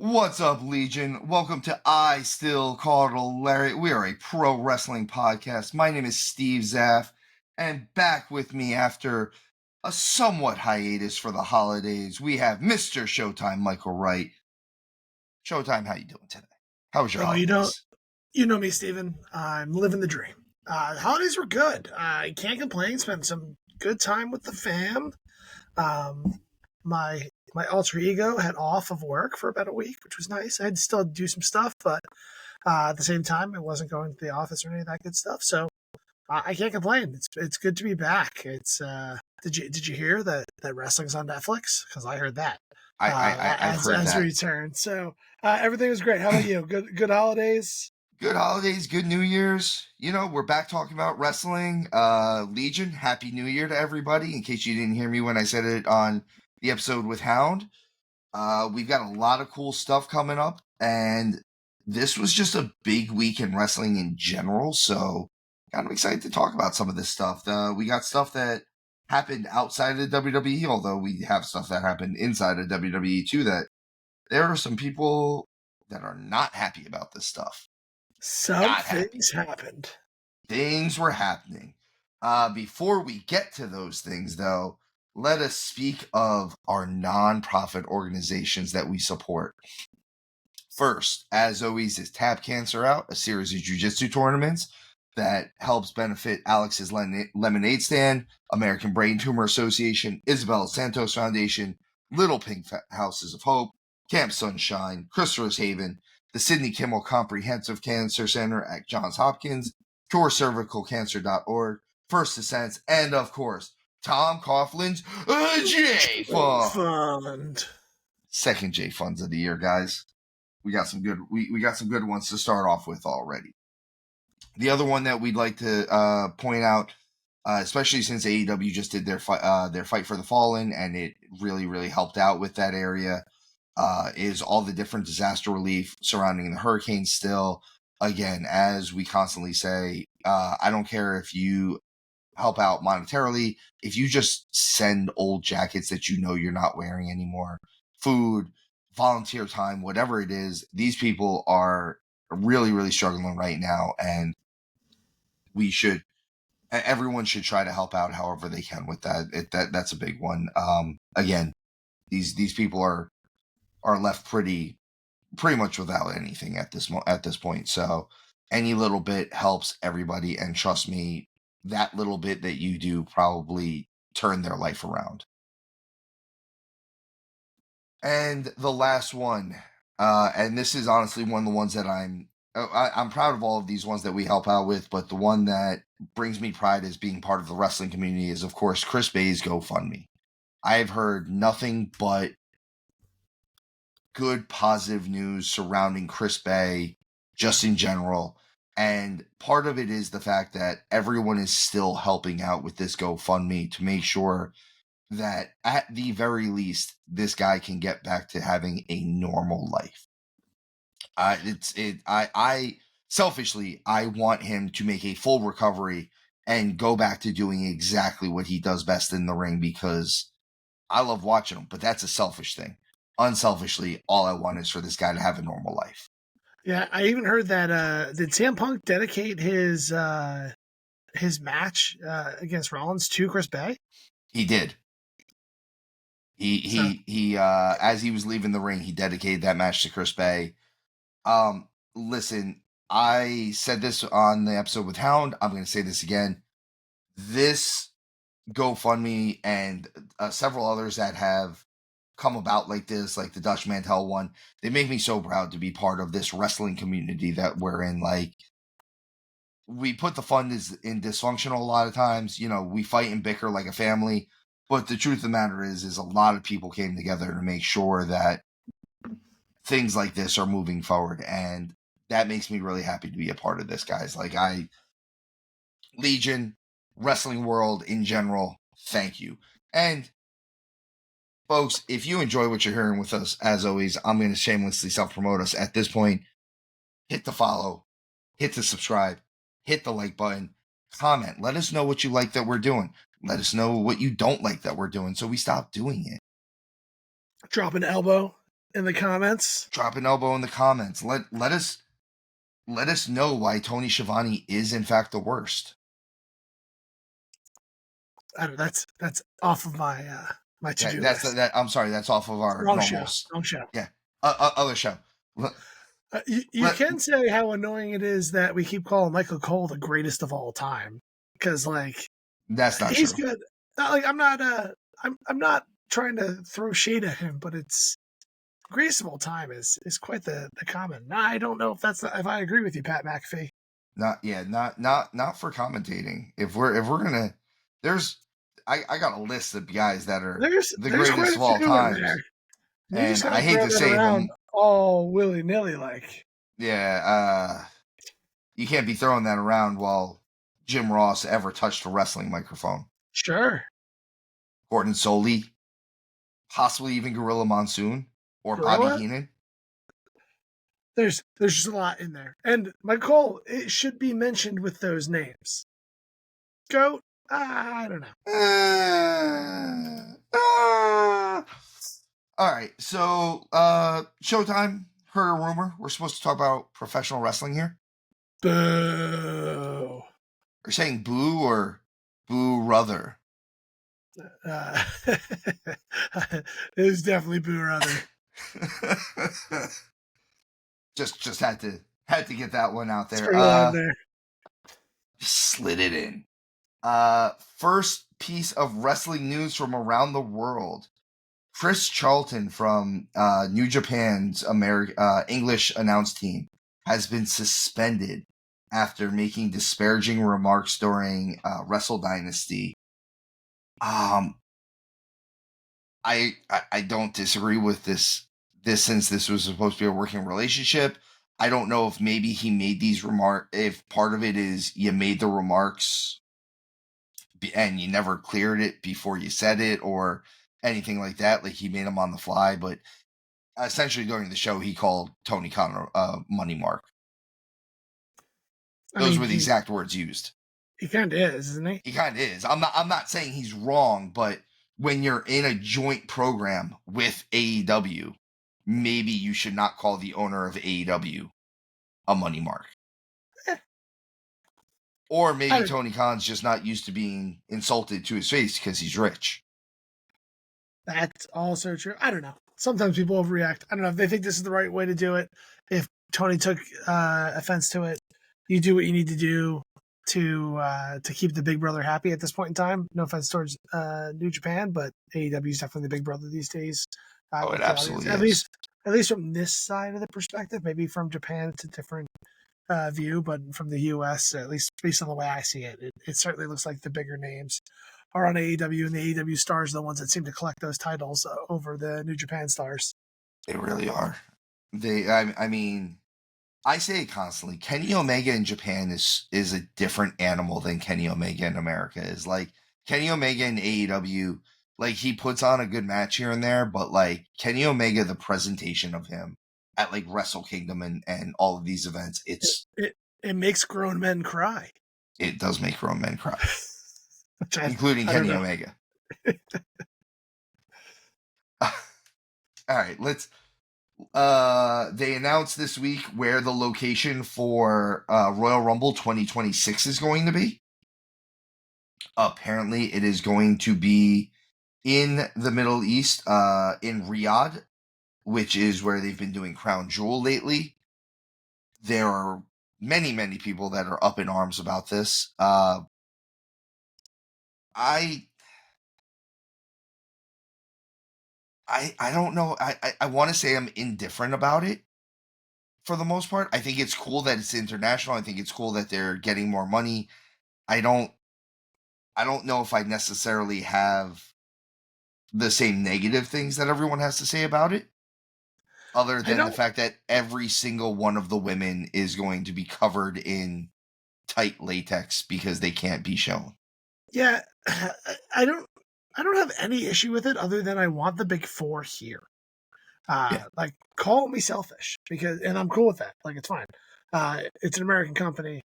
What's up, Legion? Welcome to I Still Call It a Lariat. We are a pro wrestling podcast. My name is Steve Zapf, and back with me after a somewhat hiatus for the holidays, we have Mr. Showtime Michael Wryght. Showtime, how you doing today? How was your holidays? You know me, Steven. I'm living the dream. Holidays were good. I can't complain. Spent some good time with the fam. My alter ego had off of work for about a week, which was nice. I had to still do some stuff, but at the same time, I wasn't going to the office or any of that good stuff. So I can't complain. It's good to be back. It's did you hear that wrestling's on Netflix? Because I heard that. I've heard as that. we return. So everything was great. How about you? Good holidays. Good holidays, good New Year's. You know, we're back talking about wrestling. Legion, Happy New Year to everybody. In case you didn't hear me when I said it on the episode with Hound. We've got a lot of cool stuff coming up, and this was just a big week in wrestling in general, so kind of excited to talk about some of this stuff. We got stuff that happened outside of WWE, although we have stuff that happened inside of WWE too, that there are some people that are not happy about this stuff. Some things happened. Things were happening. Before we get to those things, though, let us speak of our non-profit organizations that we support. First, as always, is Tap Cancer Out, a series of jiu-jitsu tournaments that helps benefit Alex's Lemonade Stand, American Brain Tumor Association, Isabella Santos Foundation, Little Pink Houses of Hope, Camp Sunshine, Christopher's Haven, the Sidney Kimmel Comprehensive Cancer Center at Johns Hopkins, CureCervicalCancer.org, First Ascents, and of course, Tom Coughlin's J Fund. Second J Funds of the year, guys. We got some good. We got some good ones to start off with already. The other one that we'd like to point out, especially since AEW just did their fight for the fallen, and it really helped out with that area, is all the different disaster relief surrounding the hurricane. Still, again, as we constantly say, I don't care if you help out monetarily, if you just send old jackets that you know you're not wearing anymore, food, volunteer time, whatever it is, these people are really struggling right now, and everyone should try to help out however they can with that. That's a big one. Again, these people are left pretty much without anything at this point, so any little bit helps everybody, and trust me, that little bit that you do probably turn their life around. And the last one, and this is honestly one of the ones that I'm proud of all of these ones that we help out with, but the one that brings me pride as being part of the wrestling community is, of course, Chris Bay's GoFundMe. I've heard nothing but good, positive news surrounding Chris Bay, just in general. And part of it is the fact that everyone is still helping out with this GoFundMe to make sure that at the very least, this guy can get back to having a normal life. I selfishly, I want him to make a full recovery and go back to doing exactly what he does best in the ring, because I love watching him, but that's a selfish thing. Unselfishly, all I want is for this guy to have a normal life. Yeah, I even heard that did CM Punk dedicate his match against Rollins to Chris Bay? He did. He as he was leaving the ring, he dedicated that match to Chris Bay. Listen, I said this on the episode with Hound. I'm going to say this again. This GoFundMe and several others that have come about like this, like the Dutch Mantel one, they make me so proud to be part of this wrestling community that we're in. Like, we put the fun in dysfunctional a lot of times. You know, we fight and bicker like a family, but the truth of the matter is a lot of people came together to make sure that things like this are moving forward, and that makes me really happy to be a part of this, guys. Like, Legion, wrestling world in general, thank you. And folks, if you enjoy what you're hearing with us, as always, I'm going to shamelessly self-promote us at this point. Hit the follow, hit the subscribe, hit the like button, comment. Let us know what you like that we're doing. Let us know what you don't like that we're doing, so we stop doing it. Drop an elbow in the comments. Drop an elbow in the comments. Let us know why Tony Schiavone is in fact the worst. I don't know, that's off of my my to-do list. I'm sorry, that's off of our Wrong normals. show. Yeah, other show. You can say how annoying it is that we keep calling Michael Cole the greatest of all time, because like that's not he's true. good. Like I'm not trying to throw shade at him, but it's greatest of all time is quite the comment. Now, I don't know if if I agree with you, Pat McAfee. Not for commentating. If we're gonna, I got a list of guys that are There's greatest of all time, and I hate to say them all willy nilly like. Yeah, you can't be throwing that around while Jim Ross ever touched a wrestling microphone. Sure. Gordon Soley, possibly even Gorilla Monsoon or Bobby Heenan. There's just a lot in there. And Michael, it should be mentioned with those names. Goat, I don't know. All right, so Showtime heard a rumor. We're supposed to talk about professional wrestling here. Boo. Are you saying boo or boo ruther? It was definitely boo ruther. just had to get that one out there. There. Slid it in. First piece of wrestling news from around the world. Chris Charlton from New Japan's English announce team has been suspended after making disparaging remarks during Wrestle Dynasty. I don't disagree with this since this was supposed to be a working relationship. I don't know if maybe he made these remarks, if part of it is you made the remarks and you never cleared it before you said it or anything like that. Like he made them on the fly, but essentially during the show, he called Tony Khan money mark. Those were the exact words used. He kind of is, isn't he? He kind of is. I'm not saying he's wrong, but when you're in a joint program with AEW, maybe you should not call the owner of AEW a money mark. Or maybe Tony Khan's just not used to being insulted to his face because he's rich. That's also true. I don't know. Sometimes people overreact. I don't know if they think this is the right way to do it. If Tony took offense to it, you do what you need to do to keep the big brother happy at this point in time. No offense towards New Japan, but AEW is definitely the big brother these days. It absolutely is. At least from this side of the perspective. Maybe from Japan, it's a different view, but from the U.S., at least based on the way I see it, it certainly looks like the bigger names are on AEW, and the AEW stars are the ones that seem to collect those titles over the New Japan stars. They really are. I mean, I say it constantly. Kenny Omega in Japan is a different animal than Kenny Omega in America is. Like Kenny Omega in AEW, like he puts on a good match here and there, but like Kenny Omega, the presentation of him at like Wrestle Kingdom and all of these events, it makes grown men cry. It does make grown men cry. Including Kenny Omega. All right, let's they announced this week where the location for Royal Rumble 2026 is going to be. Apparently it is going to be in the Middle East, in Riyadh, which is where they've been doing Crown Jewel lately. There are many people that are up in arms about this. I don't know. I want to say I'm indifferent about it for the most part. I think it's cool that it's international. I think it's cool that they're getting more money. I don't know if I necessarily have the same negative things that everyone has to say about it, other than the fact that every single one of the women is going to be covered in tight latex because they can't be shown. Yeah, I don't have any issue with it other than I want the big four here. Like, call me selfish and I'm cool with that. Like, it's fine. It's an American company.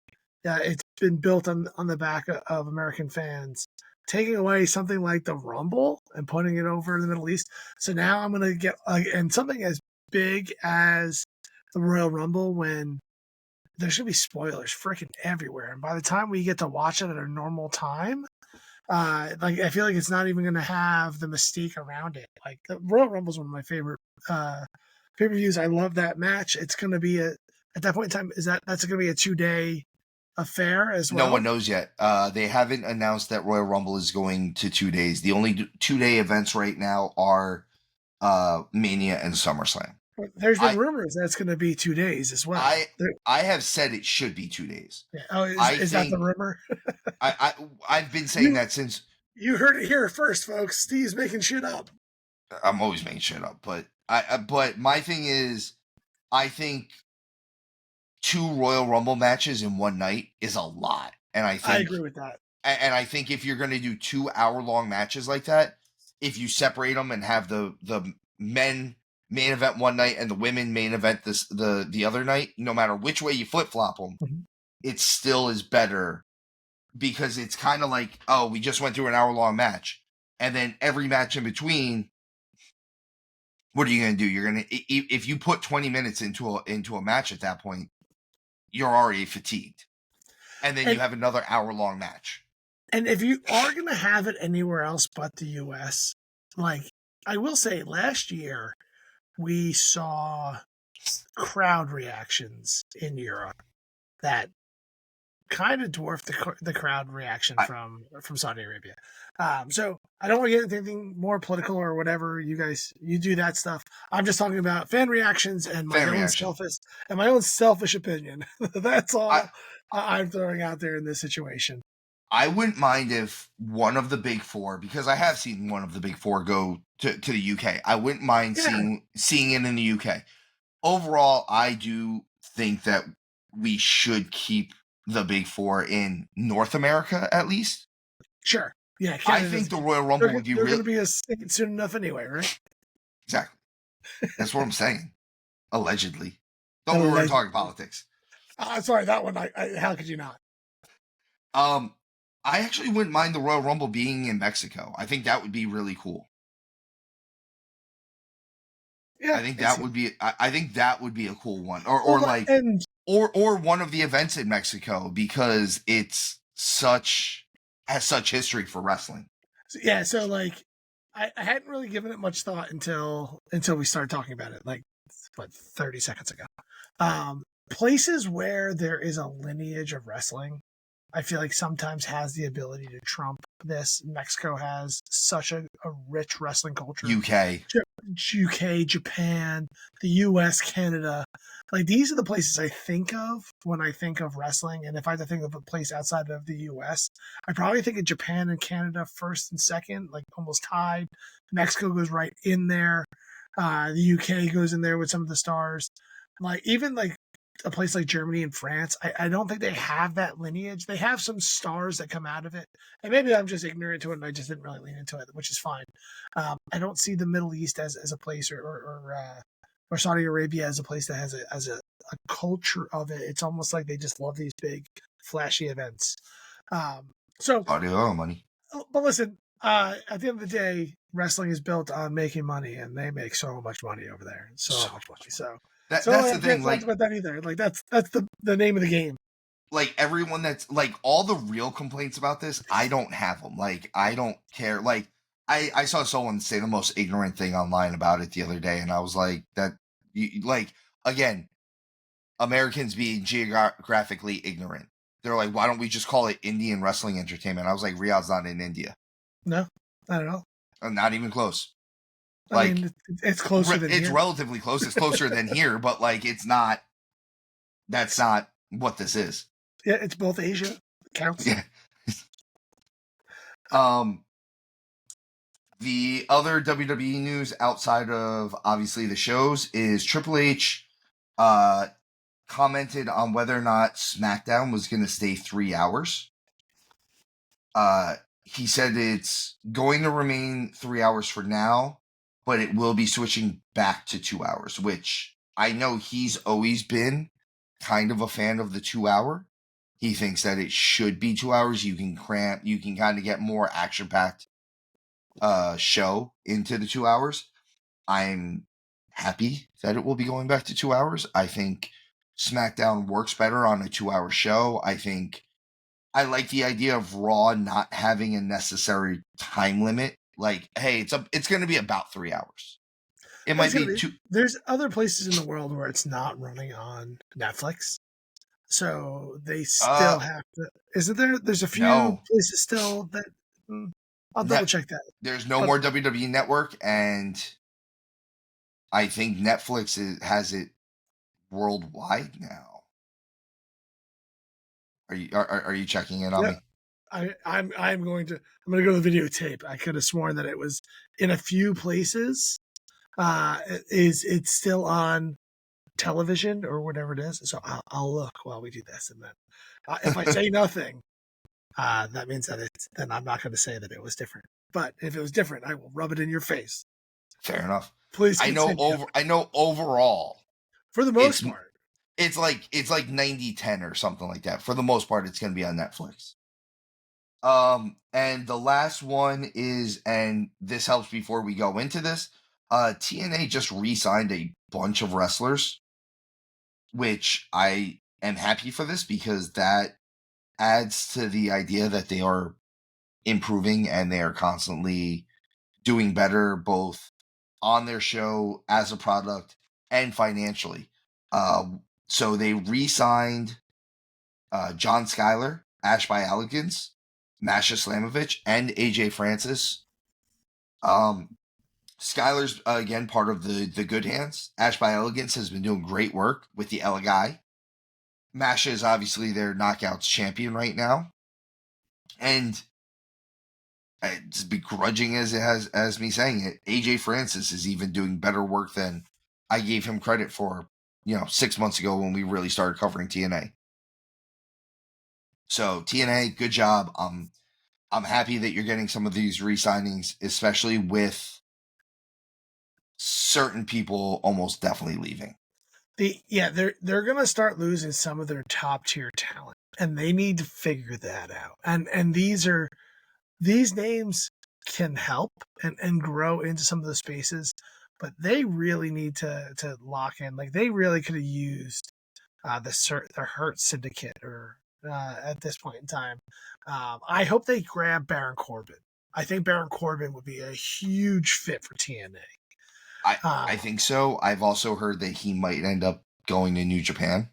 Yeah, it's been built on the back of American fans. Taking away something like the Rumble and putting it over in the Middle East. So now I'm going to get and something as big as the Royal Rumble when there's going to be spoilers freaking everywhere. And by the time we get to watch it at a normal time, like I feel like it's not even going to have the mystique around it. Like the Royal Rumble is one of my favorite pay-per-views. I love that match. It's going to be at that point in time, that's going to be a 2-day affair as well? No one knows yet. They haven't announced that Royal Rumble is going to 2 days. The only 2-day events right now are Mania and SummerSlam. There's been rumors that's going to be 2 days as well. I have said it should be 2 days. Yeah. Oh, is that the rumor? I've been saying that since... You heard it here first, folks. Steve's making shit up. I'm always making shit up, but but my thing is, I think 2 Royal Rumble matches in one night is a lot, and I agree with that. And I think if you're going to do 2-hour-long matches like that, if you separate them and have the men main event one night and the women main event the other night, no matter which way you flip flop them, it still is better, because it's kind of like, oh, we just went through an hour-long match, and then every match in between. What are you going to do? You're going to, if you put 20 minutes into a match at that point, you're already fatigued. And then you have another hour-long match. And if you are going to have it anywhere else but the U.S., like, I will say last year, we saw crowd reactions in Europe that kind of dwarfed the crowd reaction from Saudi Arabia. So I don't want to get into anything more political or whatever. You do that stuff. I'm just talking about fan reactions and my own selfish opinion. That's all I'm throwing out there in this situation. I wouldn't mind if one of the big four, because I have seen one of the big four go to the UK. I wouldn't mind seeing it in the UK. Overall, I do think that we should keep the big four in North America, at least. Sure. Yeah. I think the Royal Rumble would be really... They're going to be a state soon enough anyway, right? Exactly. That's what I'm saying. Allegedly. Don't we were talking politics. Sorry, that one, how could you not? I actually wouldn't mind the Royal Rumble being in Mexico. I think that would be really cool. Yeah, I think that would be a cool one. Or one of the events in Mexico, because it's has such history for wrestling. Yeah, so like I hadn't really given it much thought until we started talking about it, like 30 seconds ago. Places where there is a lineage of wrestling, I feel like sometimes has the ability to trump this. Mexico has such a rich wrestling culture. UK, Japan, the US, Canada. Like, these are the places I think of when I think of wrestling. And if I had to think of a place outside of the US, I probably think of Japan and Canada first and second, like almost tied. Mexico goes right in there. The UK goes in there with some of the stars. Like, even like a place like Germany and France, I don't think they have that lineage. They have some stars that come out of it. And maybe I'm just ignorant to it and I just didn't really lean into it, which is fine. I don't see the Middle East as a place or Saudi Arabia as a place that has a culture of it. It's almost like they just love these big, flashy events. Money. But listen, at the end of the day, wrestling is built on making money, and they make so much money over there. So much money. So that's the thing. Like, about that either. Like, that's the name of the game. Like, everyone that's like, all the real complaints about this, I don't have them. Like, I don't care. Like, I saw someone say the most ignorant thing online about it the other day, and I was like, again, Americans being geographically ignorant. They're like, why don't we just call it Indian wrestling entertainment? I was like, Riyadh's not in India. No, not at all. Not even close. I mean, it's closer than here. It's relatively close. It's closer than here, but like, it's not. That's not what this is. Yeah, it's both Asia. It counts. Yeah. The other WWE news outside of obviously the shows is Triple H commented on whether or not SmackDown was going to stay 3 hours. He said it's going to remain 3 hours for now, but it will be switching back to 2 hours, which I know he's always been kind of a fan of the 2 hour. He thinks that it should be 2 hours. You can kind of get more action-packed show into the 2 hours. I'm happy that it will be going back to 2 hours. I think SmackDown works better on a 2-hour show. I like the idea of Raw not having a necessary time limit. Like, hey, it's going to be about 3 hours. It might be two. There's other places in the world where it's not running on Netflix, so they still have to. Isn't there? There's a few places still that. I'll double check that. There's no more WWE Network, and I think Netflix has it worldwide now. Are you checking in on me? I'm going to go to the videotape. I could have sworn that it was in a few places. It's still on television or whatever it is. So I'll look while we do this, and then if I say nothing, that means that then I'm not going to say that it was different. But if it was different, I will rub it in your face. Fair enough. Please. I know overall. For the most part. It's like 90-10 or something like that. For the most part, it's going to be on Netflix. And the last one is, and this helps before we go into this, TNA just re-signed a bunch of wrestlers, which I am happy for this because that adds to the idea that they are improving and they are constantly doing better, both on their show as a product and financially. So they re-signed John Skyler, Ash by Elegance, Masha Slamovich, and AJ Francis. Skyler's, again, part of the Good Hands. Ash by Elegance has been doing great work with the Elegai. Masha is obviously their Knockouts champion right now. And as begrudging as it as me saying it, AJ Francis is even doing better work than I gave him credit for, 6 months ago when we really started covering TNA. So TNA, good job. I'm happy that you're getting some of these re-signings, especially with certain people almost definitely leaving. They're gonna start losing some of their top tier talent, and they need to figure that out. And these names can help and grow into some of the spaces, but they really need to lock in. Like, they really could have used the Hurt Syndicate or at this point in time. I hope they grab Baron Corbin. I think Baron Corbin would be a huge fit for TNA. I think so. I've also heard that he might end up going to New Japan.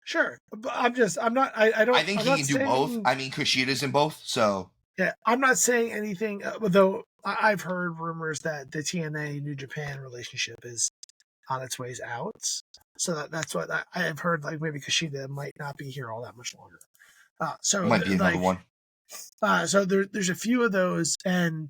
Sure, but I think he can do both. I mean, Kushida's in both, so yeah. I'm not saying anything, though. I've heard rumors that the TNA New Japan relationship is on its ways out. So that's what I have heard. Like, maybe Kushida might not be here all that much longer. So might be another one. So there's a few of those, and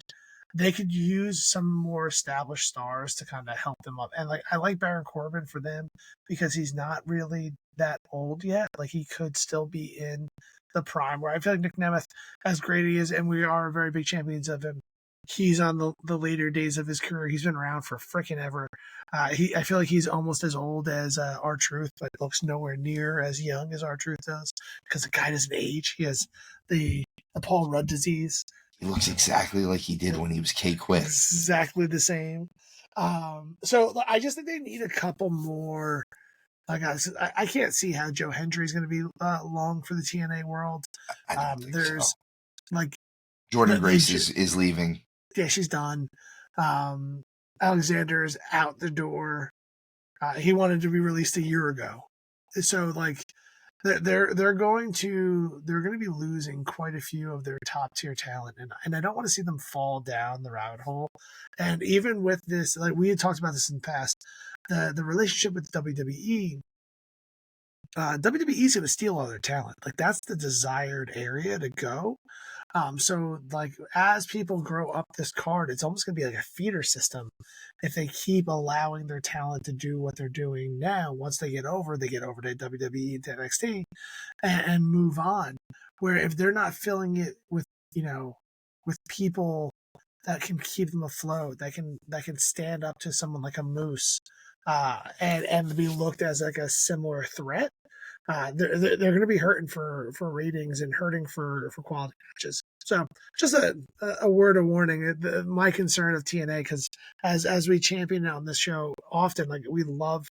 they could use some more established stars to kind of help them up. And I like Baron Corbin for them because he's not really that old yet. Like, he could still be in the prime, where I feel like Nick Nemeth, as great as he is, and we are very big champions of him, he's on the later days of his career. He's been around for freaking ever. I feel like he's almost as old as R-Truth, but looks nowhere near as young as R-Truth does because the guy doesn't age. He has the Paul Rudd disease. He looks exactly like he did when he was K-Quid. Exactly the same. So I just think they need a couple more. I can't see how Joe Hendry is going to be long for the TNA world. I don't think there's so. Jordan Grace is leaving. Yeah, she's done. Alexander's out the door. He wanted to be released a year ago. So they're going to be losing quite a few of their top tier talent, and I don't want to see them fall down the rabbit hole. And even with this, like we had talked about this in the past, the relationship with WWE. WWE is going to steal all their talent. Like, that's the desired area to go. So as people grow up this card, it's almost going to be like a feeder system. If they keep allowing their talent to do what they're doing now, once they get over to WWE, to NXT, and move on. Where if they're not filling it with people that can keep them afloat, that can stand up to someone like a Moose, and be looked as like a similar threat, they're going to be hurting for ratings and hurting for quality matches. So just a word of warning. My concern of TNA, because as we champion it on this show often, like we love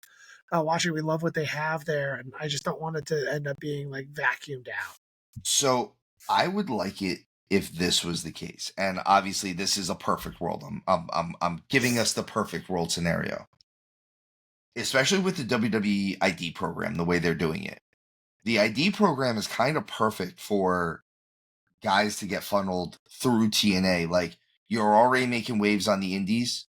watching, we love what they have there, and I just don't want it to end up being like vacuumed out. So I would like it if this was the case, and obviously this is a perfect world. I'm giving us the perfect world scenario, especially with the WWE ID program, the way they're doing it. The ID program is kind of perfect for guys to get funneled through TNA. Like, you're already making waves on the indies,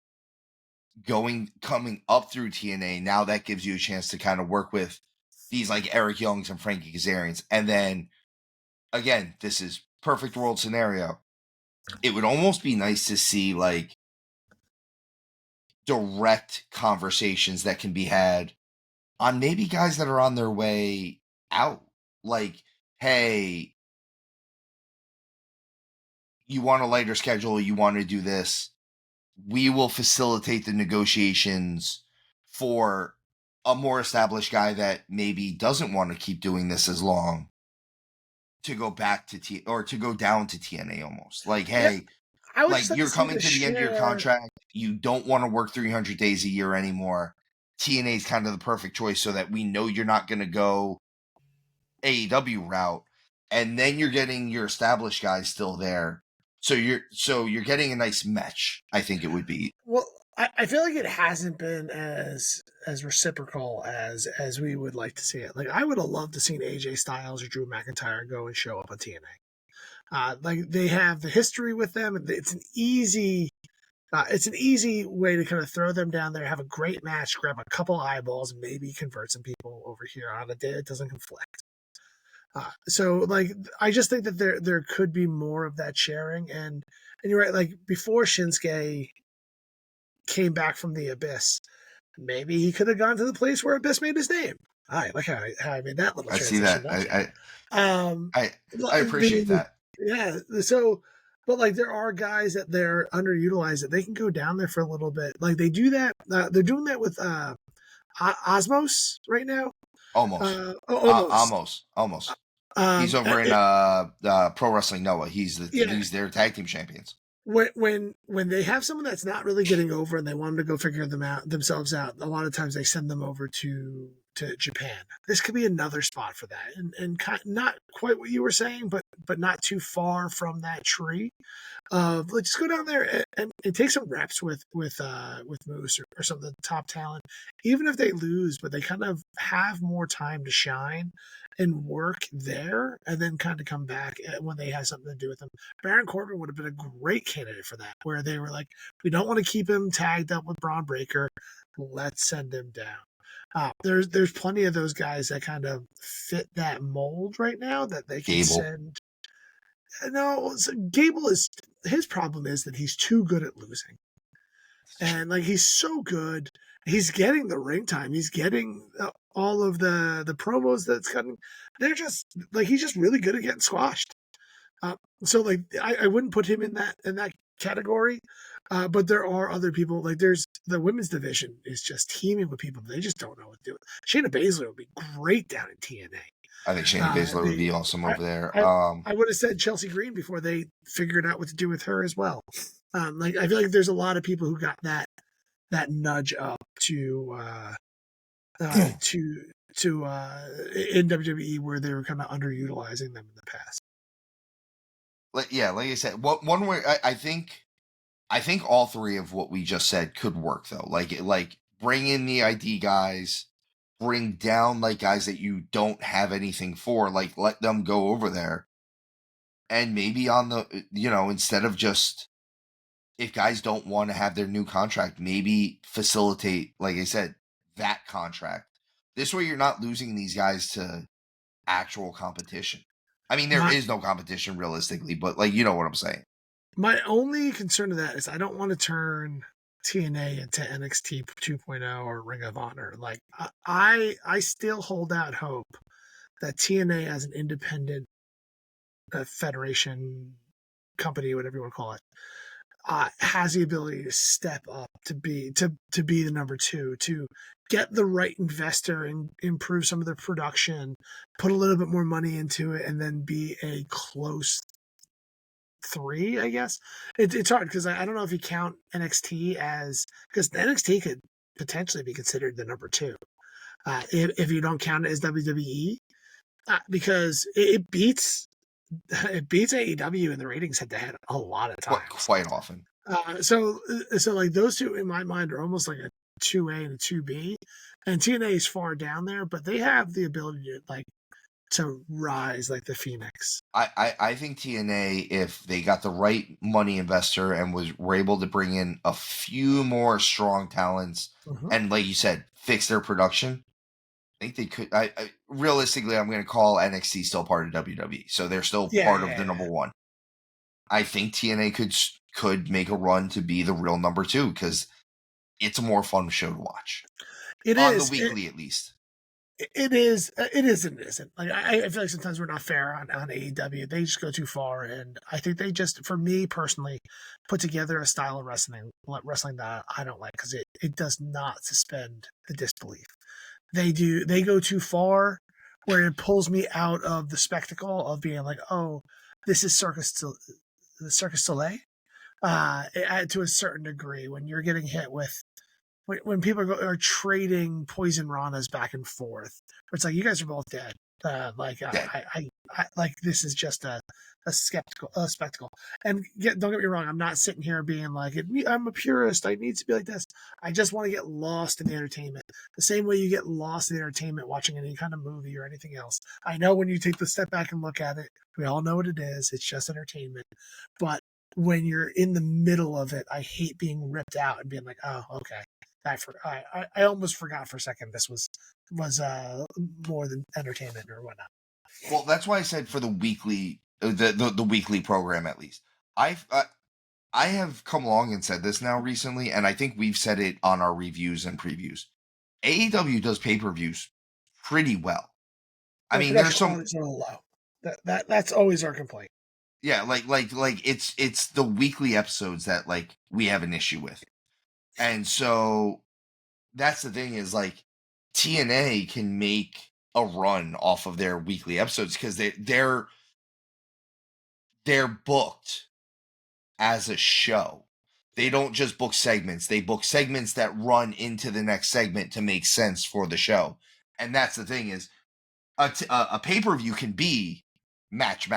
coming up through TNA. Now that gives you a chance to kind of work with these like Eric Youngs and Frankie Kazarians. And then again, this is perfect world scenario. It would almost be nice to see like direct conversations that can be had on maybe guys that are on their way out. Like, hey, you want a lighter schedule, you want to do this, we will facilitate the negotiations for a more established guy that maybe doesn't want to keep doing this as long to go back to or to go down to TNA almost. Like, hey, I would like just like you're to see coming the to the end of your share. contract, you don't want to work 300 days a year anymore. TNA is kind of the perfect choice so that we know you're not going to go AEW route, and then you're getting your established guys still there. So you're getting a nice match. I think it would be. Well, I feel like it hasn't been as reciprocal as we would like to see it. Like I would have loved to seen AJ Styles or Drew McIntyre go and show up on TNA. Like they have the history with them. It's an easy way to kind of throw them down there, have a great match, grab a couple eyeballs, maybe convert some people over here on a day that doesn't conflict. So like I just think that there could be more of that sharing, and you're right. Like before Shinsuke came back from the Abyss, maybe he could have gone to the place where Abyss made his name. I like how I made that little I see transition. that. Um, I appreciate that. yeah. So, but like there are guys that they're underutilized that they can go down there for a little bit. Like they do that. They're doing that with Osmos right now. Almost. Almost. Almost. He's over in Pro Wrestling Noah. He's their tag team champions. When they have someone that's not really getting over and they want them to go figure themselves out, a lot of times they send them over to Japan. This could be another spot for that, and not quite what you were saying, but not too far from that tree. Let's just go down there and take some reps with Moose or some of the top talent, even if they lose, but they kind of have more time to shine and work there, and then kind of come back when they have something to do with them. Baron Corbin would have been a great candidate for that, where they were like, we don't want to keep him tagged up with Braun Breaker, let's send him down. There's plenty of those guys that kind of fit that mold right now that they can send. No, so Gable is his problem is that he's too good at losing, and like he's so good, he's getting the ring time, he's getting all of the promos that's cutting. They're just like he's just really good at getting squashed. So like I wouldn't put him in that category, but there are other people. Like there's the women's division is just teaming with people they just don't know what to do. Shayna Baszler would be great down in TNA. I think Shayna Baszler would be awesome over there. I would have said Chelsea Green before they figured out what to do with her as well. Like I feel like there's a lot of people who got that nudge up to in WWE where they were kind of underutilizing them in the past. Like I said, one way I think all three of what we just said could work though. Like bring in the ID guys, bring down like guys that you don't have anything for, like let them go over there. And maybe on the instead of just if guys don't want to have their new contract, maybe facilitate, like I said, that contract. This way you're not losing these guys to actual competition. I mean, there is no competition realistically, but like, you know what I'm saying. My only concern of that is I don't want to turn TNA into NXT 2.0 or Ring of Honor. Like I still hold out hope that TNA as an independent federation company, whatever you want to call it, has the ability to step up to be the number two, to get the right investor and improve some of the production, put a little bit more money into it, and then be a close 3, I guess. It's hard because I don't know if you count NXT as, because NXT could potentially be considered the number 2 if you don't count it as WWE, because it beats AEW in the ratings head to head a lot of times. Quite often. So like those two in my mind are almost like a 2A and a 2B, and TNA is far down there, but they have the ability to rise like the Phoenix. I think TNA, if they got the right money investor and were able to bring in a few more strong talents, and like you said, fix their production, I think they could. Realistically, I'm going to call NXT still part of WWE, so they're still part of the number 1. I think TNA could make a run to be the real number 2 because it's a more fun show to watch. It on is the weekly, at least. It is and it isn't. Like I feel like sometimes we're not fair on AEW. They just go too far, and I think they just, for me personally, put together a style of wrestling that I don't like because it does not suspend the disbelief. They go too far where it pulls me out of the spectacle of being like, oh, this is Circus Soleil. To a certain degree, when you're getting hit with, when people are trading poison ranas back and forth, it's like, you guys are both dead. I like, this is just a spectacle. And don't get me wrong, I'm not sitting here being like, I'm a purist, I need to be like this. I just want to get lost in the entertainment. The same way you get lost in the entertainment watching any kind of movie or anything else. I know when you take the step back and look at it, we all know what it is. It's just entertainment. But when you're in the middle of it, I hate being ripped out and being like, oh, okay. I almost forgot for a second this was more than entertainment or whatnot. Well, that's why I said for the weekly, the weekly program at least. I have come along and said this now recently, and I think we've said it on our reviews and previews. AEW does pay-per-views pretty well. I mean, there's some a little low. That's always our complaint. Yeah, like it's the weekly episodes that like we have an issue with. And so that's the thing, is like TNA can make a run off of their weekly episodes because they're booked as a show. They don't just book segments. They book segments that run into the next segment to make sense for the show. And that's the thing, is a pay-per-view can be match,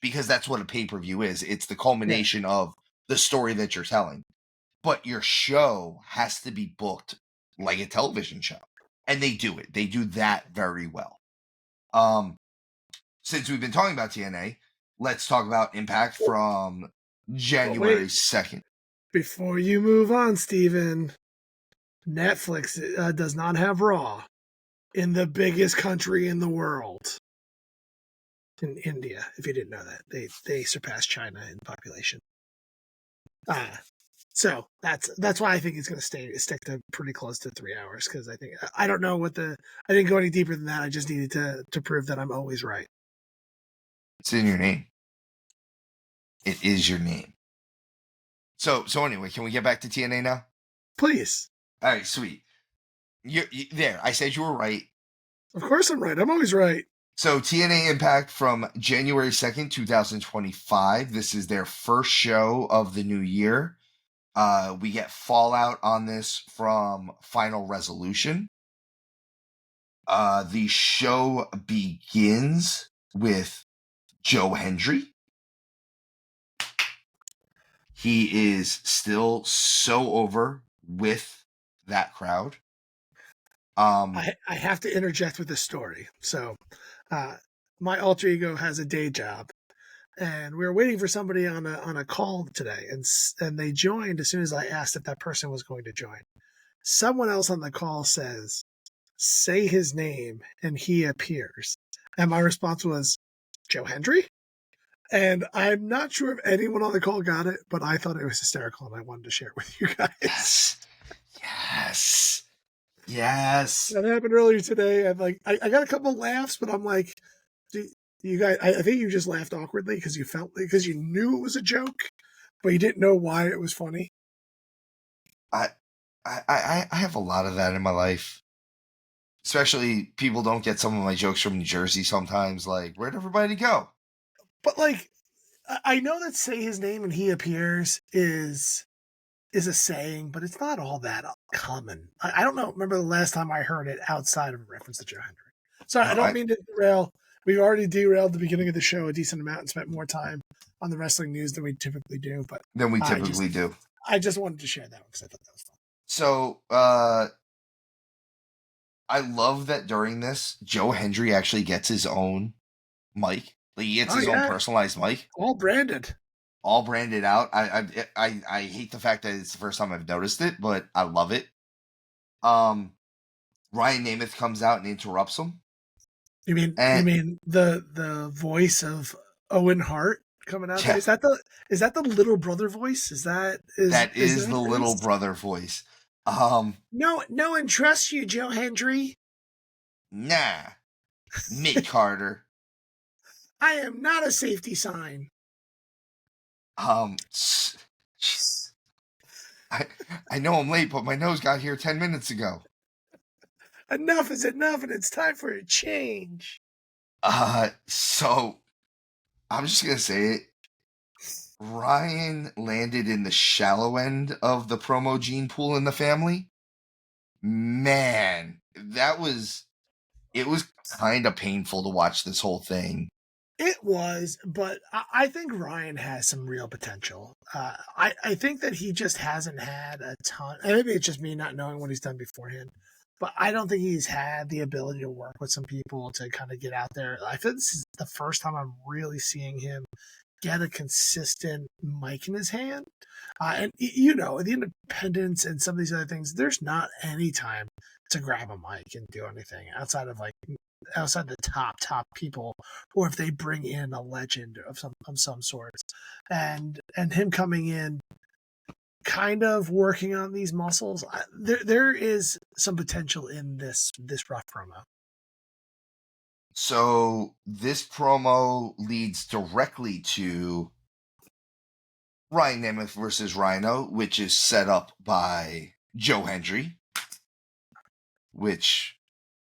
because that's what a pay-per-view is. It's the culmination of the story that you're telling. But your show has to be booked like a television show. And they do it. They do that very well. Since we've been talking about TNA, let's talk about Impact from January 2nd. Before you move on, Steven, Netflix does not have Raw in the biggest country in the world. In India, if you didn't know that. They surpassed China in population. So that's why I think it's going to stick to pretty close to 3 hours, because I don't know I didn't go any deeper than that. I just needed to prove that I'm always right. It's in your name. It is your name. So anyway, can we get back to TNA now? Please. All right, sweet. You there. I said you were right. Of course I'm right. I'm always right. So TNA Impact from January 2nd, 2025. This is their first show of the new year. We get fallout on this from Final Resolution. The show begins with Joe Hendry. He is still so over with that crowd. I have to interject with this story. So, my alter ego has a day job, and we were waiting for somebody on a call today, and they joined as soon as I asked if that person was going to join. Someone else on the call says, "Say his name," and he appears. And my response was, "Joe Hendry?" And I'm not sure if anyone on the call got it, but I thought it was hysterical, and I wanted to share it with you guys. Yes. That happened earlier today. I got a couple of laughs, but I'm like, you guys, I think you just laughed awkwardly because you knew it was a joke, but you didn't know why it was funny. I have a lot of that in my life. Especially people don't get some of my jokes from New Jersey sometimes. Like, where'd everybody go? But like, I know that say his name and he appears is a saying, but it's not all that common. I don't know. Remember the last time I heard it outside of a reference to Joe Hendry. Sorry, No, I don't mean to derail. We've already derailed the beginning of the show a decent amount and spent more time on the wrestling news than we typically do. But than we typically do. I just wanted to share that because I thought that was fun. So, I love that during this, Joe Hendry actually gets his own mic. Like, he gets his own personalized mic. All branded. All branded out. I hate the fact that it's the first time I've noticed it, but I love it. Ryan Nemeth comes out and interrupts him. You mean the voice of Owen Hart coming out? Yeah. Is that the little brother voice? Is that the little brother voice? No one trusts you, Joe Hendry. Nah, Mick Carter. I am not a safety sign. I know I'm late, but my nose got here 10 minutes ago. Enough is enough, and it's time for a change. So I'm just gonna say it. Ryan landed in the shallow end of the promo gene pool in the family. Man, it was kind of painful to watch this whole thing. It was, but I think Ryan has some real potential. I think that he just hasn't had a ton. And maybe it's just me not knowing what he's done beforehand, but I don't think he's had the ability to work with some people to kind of get out there. I feel this is the first time I'm really seeing him get a consistent mic in his hand. And, the independence and some of these other things, there's not any time to grab a mic and do anything outside the top people, or if they bring in a legend of some sorts, and him coming in, kind of working on these muscles. There is some potential in this rough promo. So this promo leads directly to Ryan Nemeth versus Rhino, which is set up by Joe Hendry, which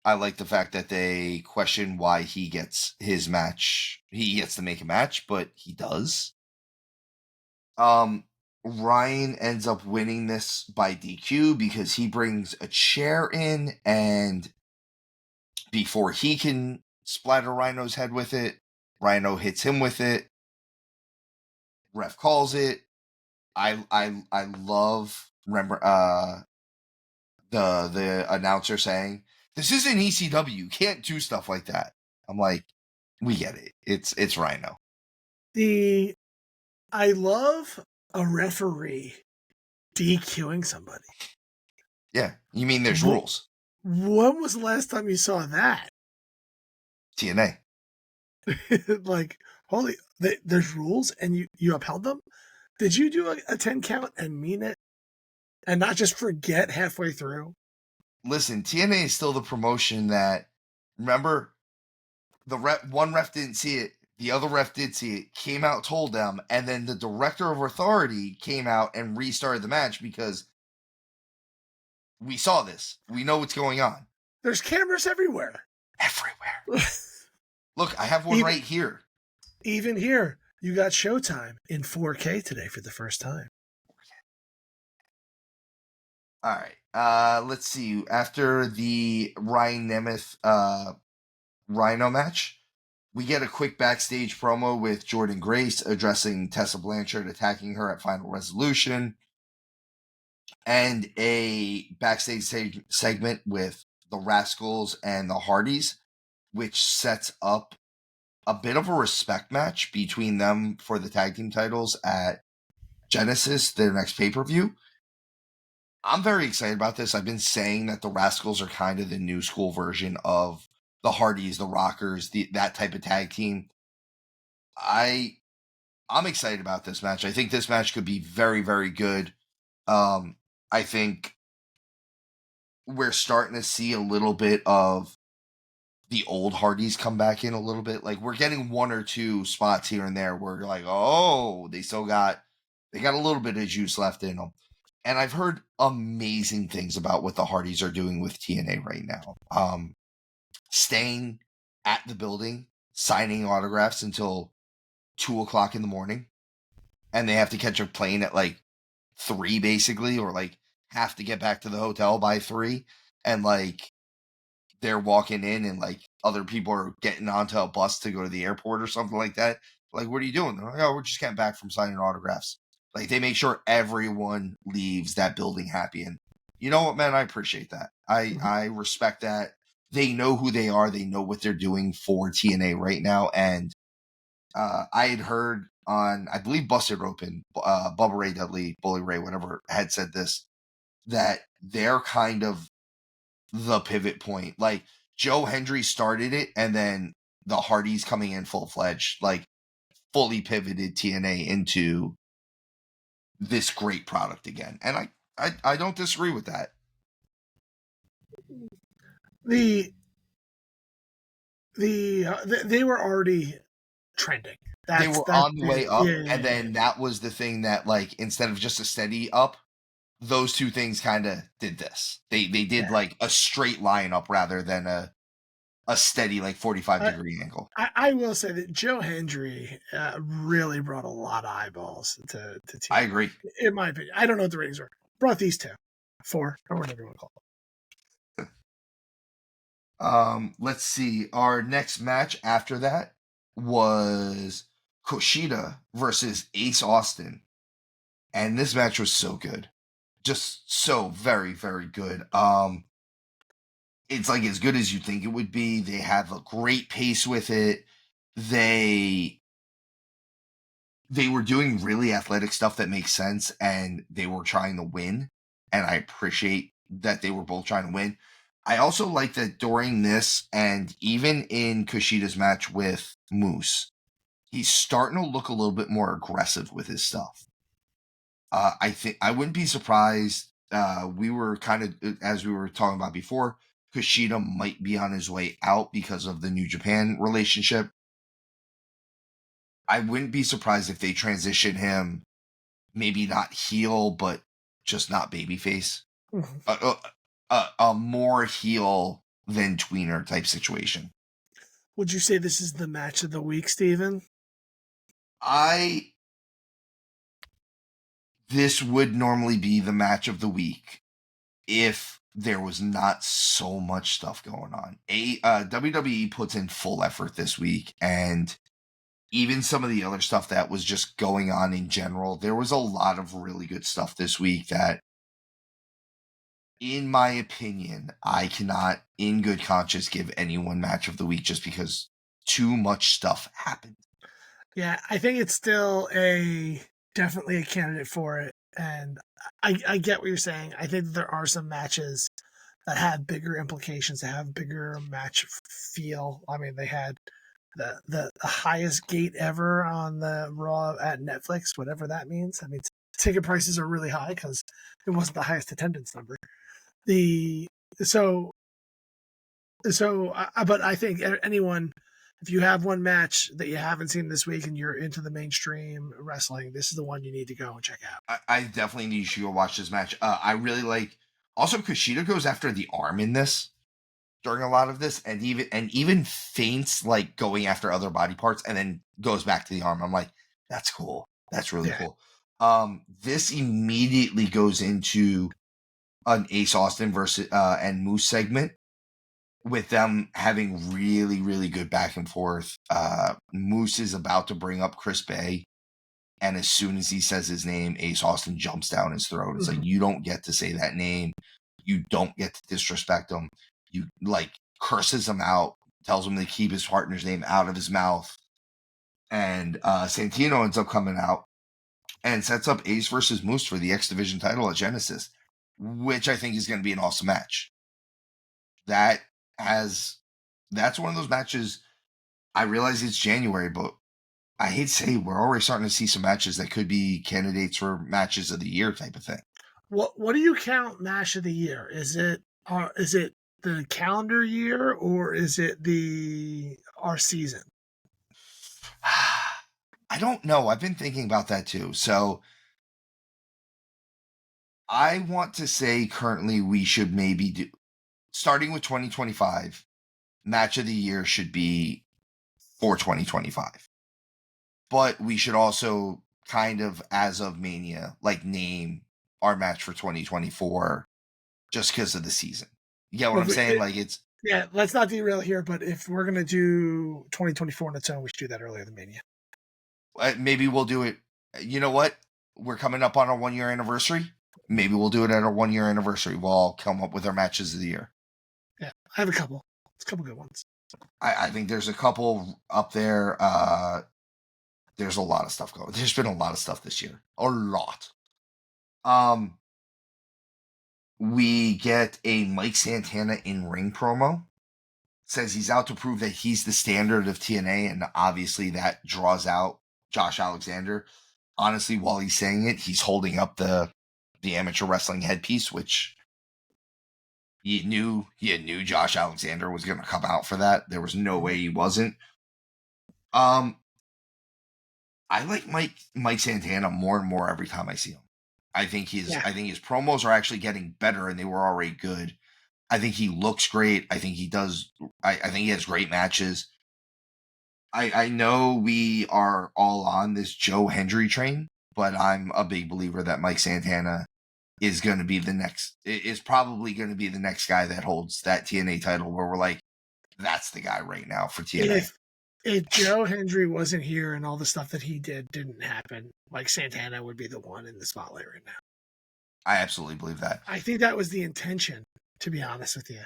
I like the fact that they question why he gets his match. He gets to make a match, but he does. Ryan ends up winning this by DQ because he brings a chair in, and before he can splatter Rhino's head with it, Rhino hits him with it. Ref calls it. I love the announcer saying, "This isn't ECW. You can't do stuff like that." I'm like, we get it. It's Rhino. I love a referee DQing somebody. Yeah, you mean there's rules. When was the last time you saw that? TNA. Like, holy, there's rules and you upheld them? Did you do a 10 count and mean it? And not just forget halfway through? Listen, TNA is still the promotion that, remember, one ref didn't see it, the other ref did see it, came out, told them, and then the director of authority came out and restarted the match because we saw this. We know what's going on. There's cameras everywhere. Everywhere. Look, I have one right here. Even here, you got Showtime in 4K today for the first time. All right. Let's see. After the Ryan Nemeth Rhino match, we get a quick backstage promo with Jordynne Grace addressing Tessa Blanchard, attacking her at Final Resolution, and a backstage segment with the Rascals and the Hardys, which sets up a bit of a respect match between them for the tag team titles at Genesis, their next pay-per-view. I'm very excited about this. I've been saying that the Rascals are kind of the new school version of the Hardys, the Rockers, that type of tag team. I'm excited about this match. I think this match could be very, very good. I think we're starting to see a little bit of the old Hardys come back in a little bit. Like, we're getting one or two spots here and there where you're like, oh, they got a little bit of juice left in them. And I've heard amazing things about what the Hardys are doing with TNA right now. Staying at the building, signing autographs until 2:00 in the morning, and they have to catch a plane at like 3 basically, or like have to get back to the hotel by 3, and like they're walking in and like other people are getting onto a bus to go to the airport or something like that. Like, what are you doing? They're like, oh, we're just getting back from signing autographs. Like, they make sure everyone leaves that building happy. And you know what, man? I appreciate that. I respect that. They know who they are. They know what they're doing for TNA right now. And I had heard on, I believe, Busted Open, Bubba Ray Dudley, Bully Ray, whatever, had said this, that they're kind of the pivot point. Like, Joe Hendry started it, and then the Hardys coming in full-fledged, like, fully pivoted TNA into this great product again. And I don't disagree with that. They were already trending. They were on the way up, yeah, and then that was the thing that, like, instead of just a steady up, those two things kind of did this. They did like a straight line up rather than a steady like 45-degree angle. I will say that Joe Hendry really brought a lot of eyeballs to TNA. I agree. In my opinion, I don't know what the ratings were. Brought these 2, 4, or whatever you want to call it. Let's see. Our next match after that was Kushida versus Ace Austin. And this match was so good. Just so very, very good. It's like as good as you think it would be. They have a great pace with it. They were doing really athletic stuff that makes sense, and they were trying to win. And I appreciate that they were both trying to win. I also like that during this, and even in Kushida's match with Moose, he's starting to look a little bit more aggressive with his stuff. I think I wouldn't be surprised. We were kind of, as we were talking about before, Kushida might be on his way out because of the New Japan relationship. I wouldn't be surprised if they transition him, maybe not heel, but just not babyface. A more heel than tweener type situation. Would you say this is the match of the week, Steven? This would normally be the match of the week if there was not so much stuff going on. WWE puts in full effort this week, and even some of the other stuff that was just going on in general, there was a lot of really good stuff this week that, in my opinion, I cannot, in good conscience, give anyone match of the week just because too much stuff happened. Yeah, I think it's still definitely a candidate for it. And I get what you're saying. I think there are some matches that have bigger implications, that have bigger match feel. I mean, they had the highest gate ever on the Raw at Netflix, whatever that means. I mean, ticket prices are really high because it wasn't the highest attendance number. But I think anyone, if you have one match that you haven't seen this week and you're into the mainstream wrestling, this is the one you need to go and check out. I definitely need you to go watch this match. I really like. Also, Kushida goes after the arm in this during a lot of this, and even feints like going after other body parts, and then goes back to the arm. I'm like, that's cool. That's really cool. This immediately goes into an Ace Austin versus and Moose segment, with them having really, really good back and forth. Moose is about to bring up Chris Bay, and as soon as he says his name, Ace Austin jumps down his throat. It's like, you don't get to say that name. You don't get to disrespect him. You, like, curses him out, tells him to keep his partner's name out of his mouth. And Santino ends up coming out and sets up Ace versus Moose for the X Division title at Genesis, which I think is going to be an awesome match. That's one of those matches. I realize it's January, but I hate to say we're already starting to see some matches that could be candidates for matches of the year type of thing. What do you count match of the year? Is it the calendar year, or is it our season? I don't know. I've been thinking about that too. So I want to say currently we should maybe do, starting with 2025, match of the year should be for 2025. But we should also kind of, as of Mania, like name our match for 2024 just because of the season. You get what Well, I'm saying? Like it's yeah, let's not derail here, but if we're going to do 2024 on its own, we should do that earlier than Mania. maybe we'll do it. You know what? We're coming up on our 1 year anniversary. Maybe we'll do it at our 1 year anniversary. We'll all come up with our matches of the year. Yeah, I have a couple. It's a couple good ones. I think there's a couple up there. There's a lot of stuff going. There's been a lot of stuff this year. A lot. We get a Mike Santana in-ring promo. Says he's out to prove that he's the standard of TNA, and obviously that draws out Josh Alexander. Honestly, while he's saying it, he's holding up the amateur wrestling headpiece, which you knew Josh Alexander was going to come out for that. There was no way he wasn't. I like Mike Santana more and more every time I see him. I think his promos are actually getting better, and they were already good. I think he looks great. I think he does. I think he has great matches. I know we are all on this Joe Hendry train, but I'm a big believer that Mike Santana is going to be probably going to be the next guy that holds that TNA title, where we're like, that's the guy right now for TNA. If Joe Hendry wasn't here and all the stuff that he didn't happen, Mike Santana would be the one in the spotlight right now. I absolutely believe that. I think that was the intention, to be honest with you.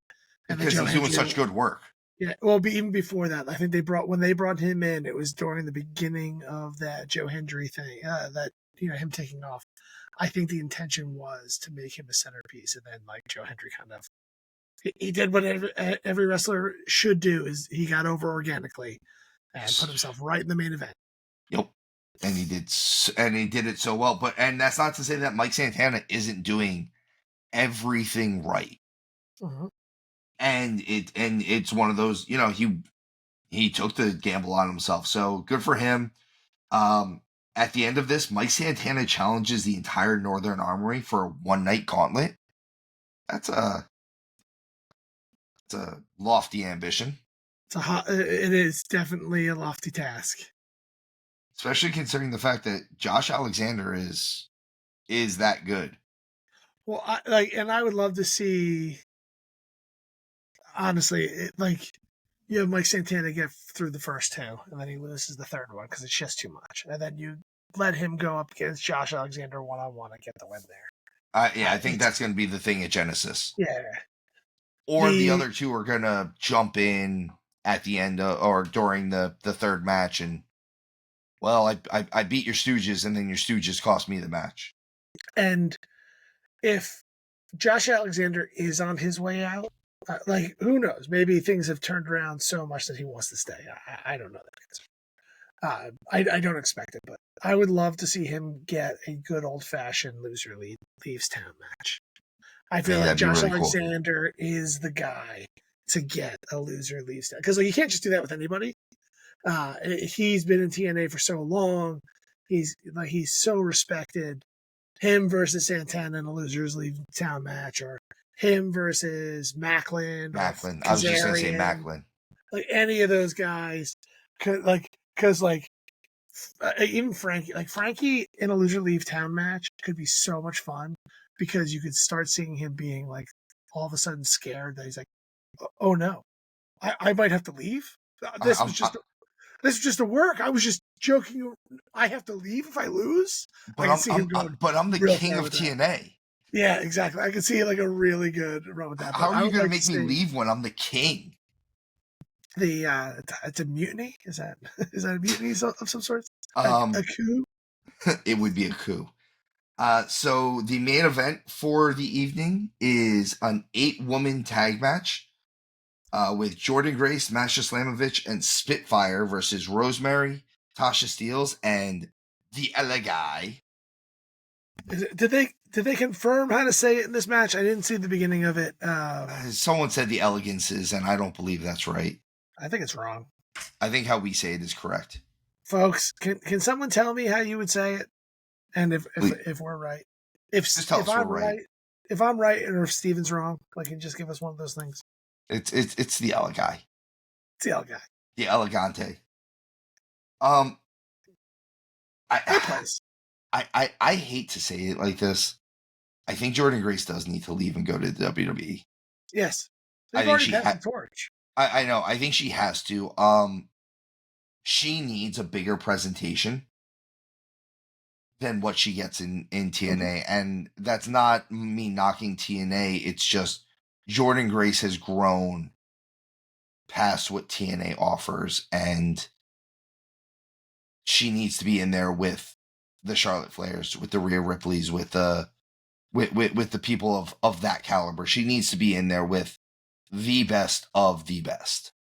And because he's doing such good work. Yeah, well, even before that, I think when they brought him in, it was during the beginning of that Joe Hendry thing, him taking off. I think the intention was to make him a centerpiece, and then like Joe Hendry kind of he did what every wrestler should do, is he got over organically and put himself right in the main event. Yep. And he did it so well. And that's not to say that Mike Santana isn't doing everything right. Mm-hmm. And it's one of those, he took the gamble on himself. So good for him. At the end of this, Mike Santana challenges the entire Northern Armory for a one-night gauntlet. It's a lofty ambition. It is definitely a lofty task. Especially considering the fact that Josh Alexander is that good. Well, I would love to see, honestly, you have Mike Santana get through the first two, and then he loses the third one because it's just too much. And then you let him go up against Josh Alexander one-on-one and get the win there. I think that's going to be the thing at Genesis. Yeah. Or the other two are going to jump in at the end or during the third match and, well, I beat your Stooges, and then your Stooges cost me the match. And if Josh Alexander is on his way out, who knows? Maybe things have turned around so much that he wants to stay. I don't know that answer. I don't expect it, but I would love to see him get a good old-fashioned loser leaves town match. I feel like Josh really Alexander is the guy to get a loser leaves town. Because you can't just do that with anybody. He's been in TNA for so long. He's so respected. Him versus Santana in a losers leave town match, or him versus Macklin. I was just going to say Macklin. Like any of those guys, because even Frankie in a loser leave town match could be so much fun, because you could start seeing him being like all of a sudden scared that he's like, oh no, I might have to leave. This was just a work. I was just joking. I have to leave if I lose. But I'm the king of TNA. Yeah, exactly. I can see like a really good run with that. How are you going to make me leave when I'm the king? It's a mutiny. Is that a mutiny of some sort? A coup? It would be a coup. So the main event for the evening is an 8-woman tag match with Jordan Grace, Masha Slamovich, and Spitfire versus Rosemary, Tasha Steelz, and the LA Guy. Did they confirm how to say it in this match? I didn't see the beginning of it. Someone said the Elegances, and I don't believe that's right. I think it's wrong. I think how we say it is correct. Folks, can someone tell me how you would say it? And if we're right. Just tell us I'm we're right. if I'm right, or if Steven's wrong, like, can just give us one of those things. It's the Ella guy. It's the L guy. The Elegante. Hey, place. I hate to say it like this. I think Jordynne Grace does need to leave and go to the WWE. Yes, I they've think already she passed the torch. I know. I think she has to. She needs a bigger presentation than what she gets in TNA, and that's not me knocking TNA. It's just Jordynne Grace has grown past what TNA offers, and she needs to be in there with the Charlotte Flairs, with the Rhea Ripleys, with the people of that caliber. She needs to be in there with the best of the best.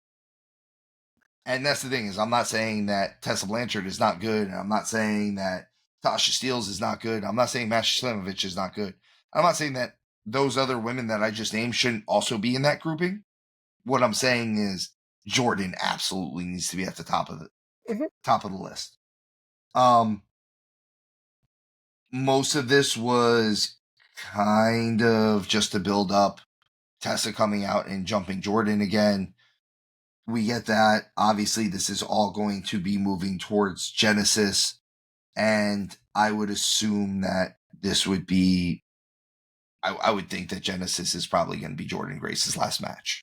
And that's the thing, is I'm not saying that Tessa Blanchard is not good, and I'm not saying that Tasha Steelz is not good. I'm not saying Masha Slamovich is not good. I'm not saying that those other women that I just named shouldn't also be in that grouping. What I'm saying is Jordynne absolutely needs to be at the top of the list. Most of this was kind of just to build up Tessa coming out and jumping Jordynne again. We get that. Obviously, this is all going to be moving towards Genesis, and I would assume that this would be. I would think that Genesis is probably going to be Jordynne Grace's last match.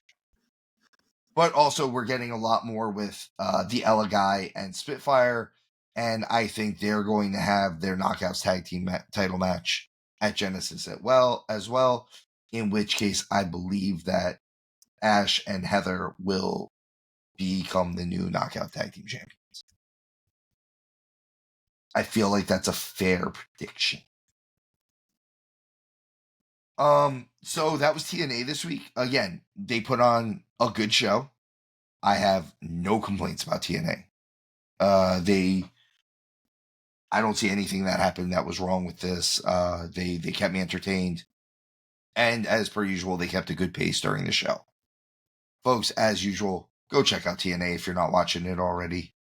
But also, we're getting a lot more with the Ella Guy and Spitfire, and I think they're going to have their Knockouts Tag Team title match at Genesis as well. In which case, I believe that Ash and Heather will become the new Knockout Tag Team champions. I feel like that's a fair prediction. So that was TNA this week. Again, they put on a good show. I have no complaints about TNA. I don't see anything that happened that was wrong with this. They kept me entertained. And as per usual, they kept a good pace during the show. Folks, as usual, go check out TNA if you're not watching it already.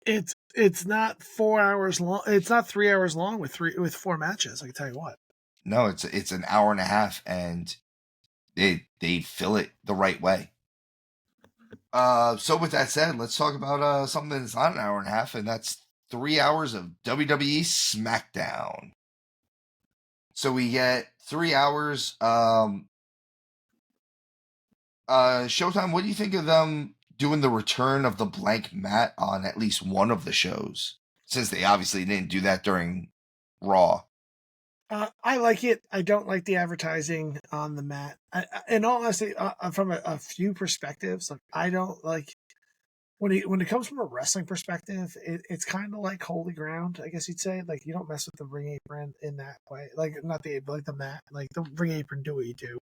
It's not 4 hours long. It's not 3 hours long with 4 matches. I can tell you what. No, it's an hour and a half, and they fill it the right way. So with that said, let's talk about something that's not an hour and a half, and that's 3 hours of WWE SmackDown. So we get 3 hours. Showtime, what do you think of them doing the return of the blank mat on at least one of the shows? Since they obviously didn't do that during Raw. I like it. I don't like the advertising on the mat. In all honesty, from a few perspectives, like, I don't like when it comes from a wrestling perspective. It's kind of like holy ground, I guess you'd say. Like, you don't mess with the ring apron in that way. Like, not the apron, like the mat. Like, the ring apron, do what you do.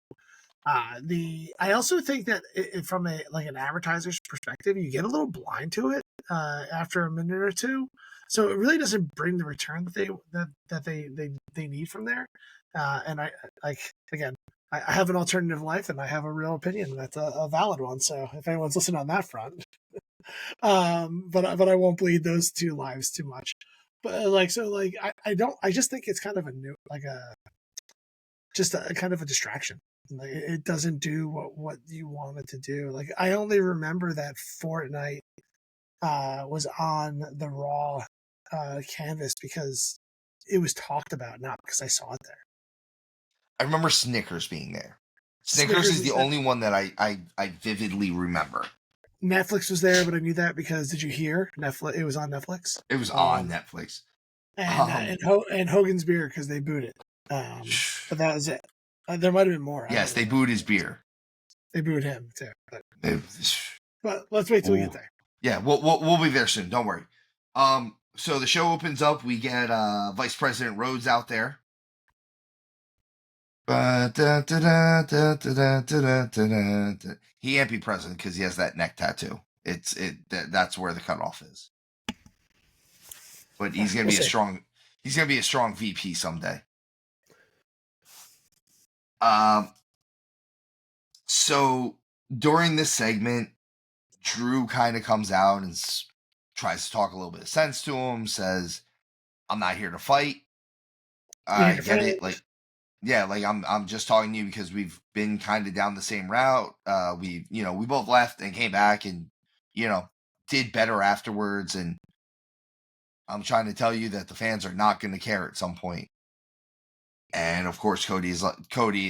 I also think that from an advertiser's perspective, you get a little blind to it after a minute or two. So it really doesn't bring the return that they need from there. And I have an alternative life, and I have a real opinion that's a valid one. So if anyone's listening on that front, but I won't bleed those two lives too much. But I just think it's kind of a kind of a distraction. Like, it doesn't do what you want it to do. Like, I only remember that Fortnite was on the Raw canvas because it was talked about, not because I saw it there. I remember Snickers being there. Snickers is the only one that I vividly remember. Netflix was there, but I knew that because, did you hear? Netflix. It was on Netflix. It was on Netflix. And Hogan's beer, because they booed it. But that was it. There might have been more. Yes, they booed his beer. They booed him too. But let's wait till we get there. Yeah, we'll be there soon. Don't worry. So the show opens up. We get Vice President Rhodes out there. He can't be president because he has that neck tattoo. That's where the cutoff is. But he's gonna be a strong. He's gonna be a strong VP someday. So during this segment, Drew kind of comes out and tries to talk a little bit of sense to him, says, I'm not here to fight. I get it. Like, Yeah, like I'm just talking to you because we've been kind of down the same route. We both left and came back and, did better afterwards. And I'm trying to tell you that the fans are not going to care at some point. And of course, Cody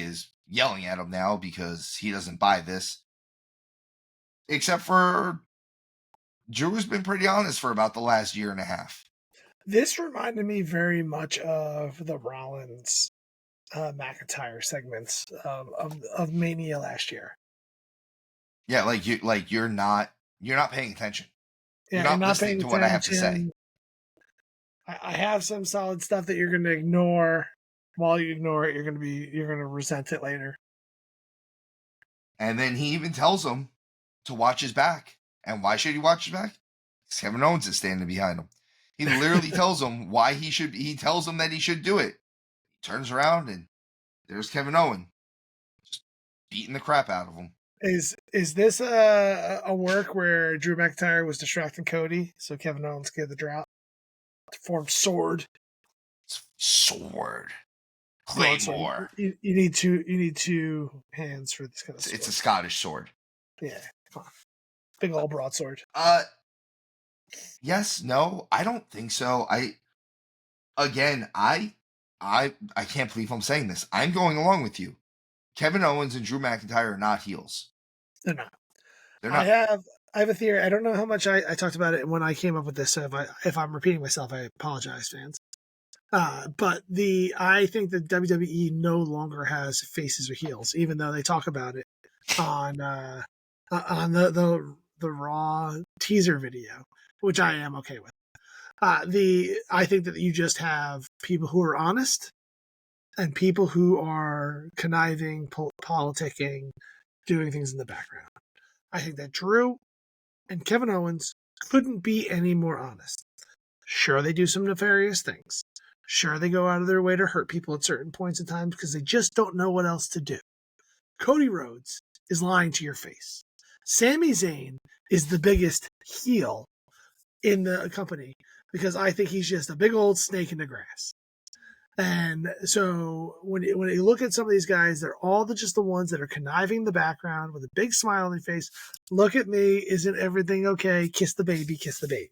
is yelling at him now because he doesn't buy this. Except for Drew has been pretty honest for about the last year and a half. This reminded me very much of the Rollins McIntyre segments of Mania last year. Yeah, you're not paying attention. Yeah, You're not not listening to what I have to say. I have some solid stuff that you're going to ignore. While you ignore it, you're going to resent it later. And then he even tells him to watch his back. And why should he watch his back? Because Kevin Owens is standing behind him. He literally tells him why he tells him that he should do it. He turns around and there's Kevin Owens just beating the crap out of him. Is this a work where Drew McIntyre was distracting Cody so Kevin Owens gave the drop to form sword? Sword. Claymore. You need two hands for this kind of sword. It's a Scottish sword. Yeah, come on. Big old broadsword. Yes, no, I don't think so. I can't believe I'm saying this. I'm going along with you. Kevin Owens and Drew McIntyre are not heels. They're not. They're not. I have a theory. I don't know how much I talked about it when I came up with this. So if I'm repeating myself, I apologize, fans. But I think that WWE no longer has faces or heels, even though they talk about it on the Raw teaser video, which I am okay with. I think that you just have people who are honest and people who are conniving, politicking, doing things in the background. I think that Drew and Kevin Owens couldn't be any more honest. Sure, they do some nefarious things. Sure, they go out of their way to hurt people at certain points in time because they just don't know what else to do. Cody Rhodes is lying to your face. Sami Zayn is the biggest heel in the company because I think he's just a big old snake in the grass. And so when you look at some of these guys, they're all just the ones that are conniving in the background with a big smile on their face. Look at me. Isn't everything okay? Kiss the baby. Kiss the baby.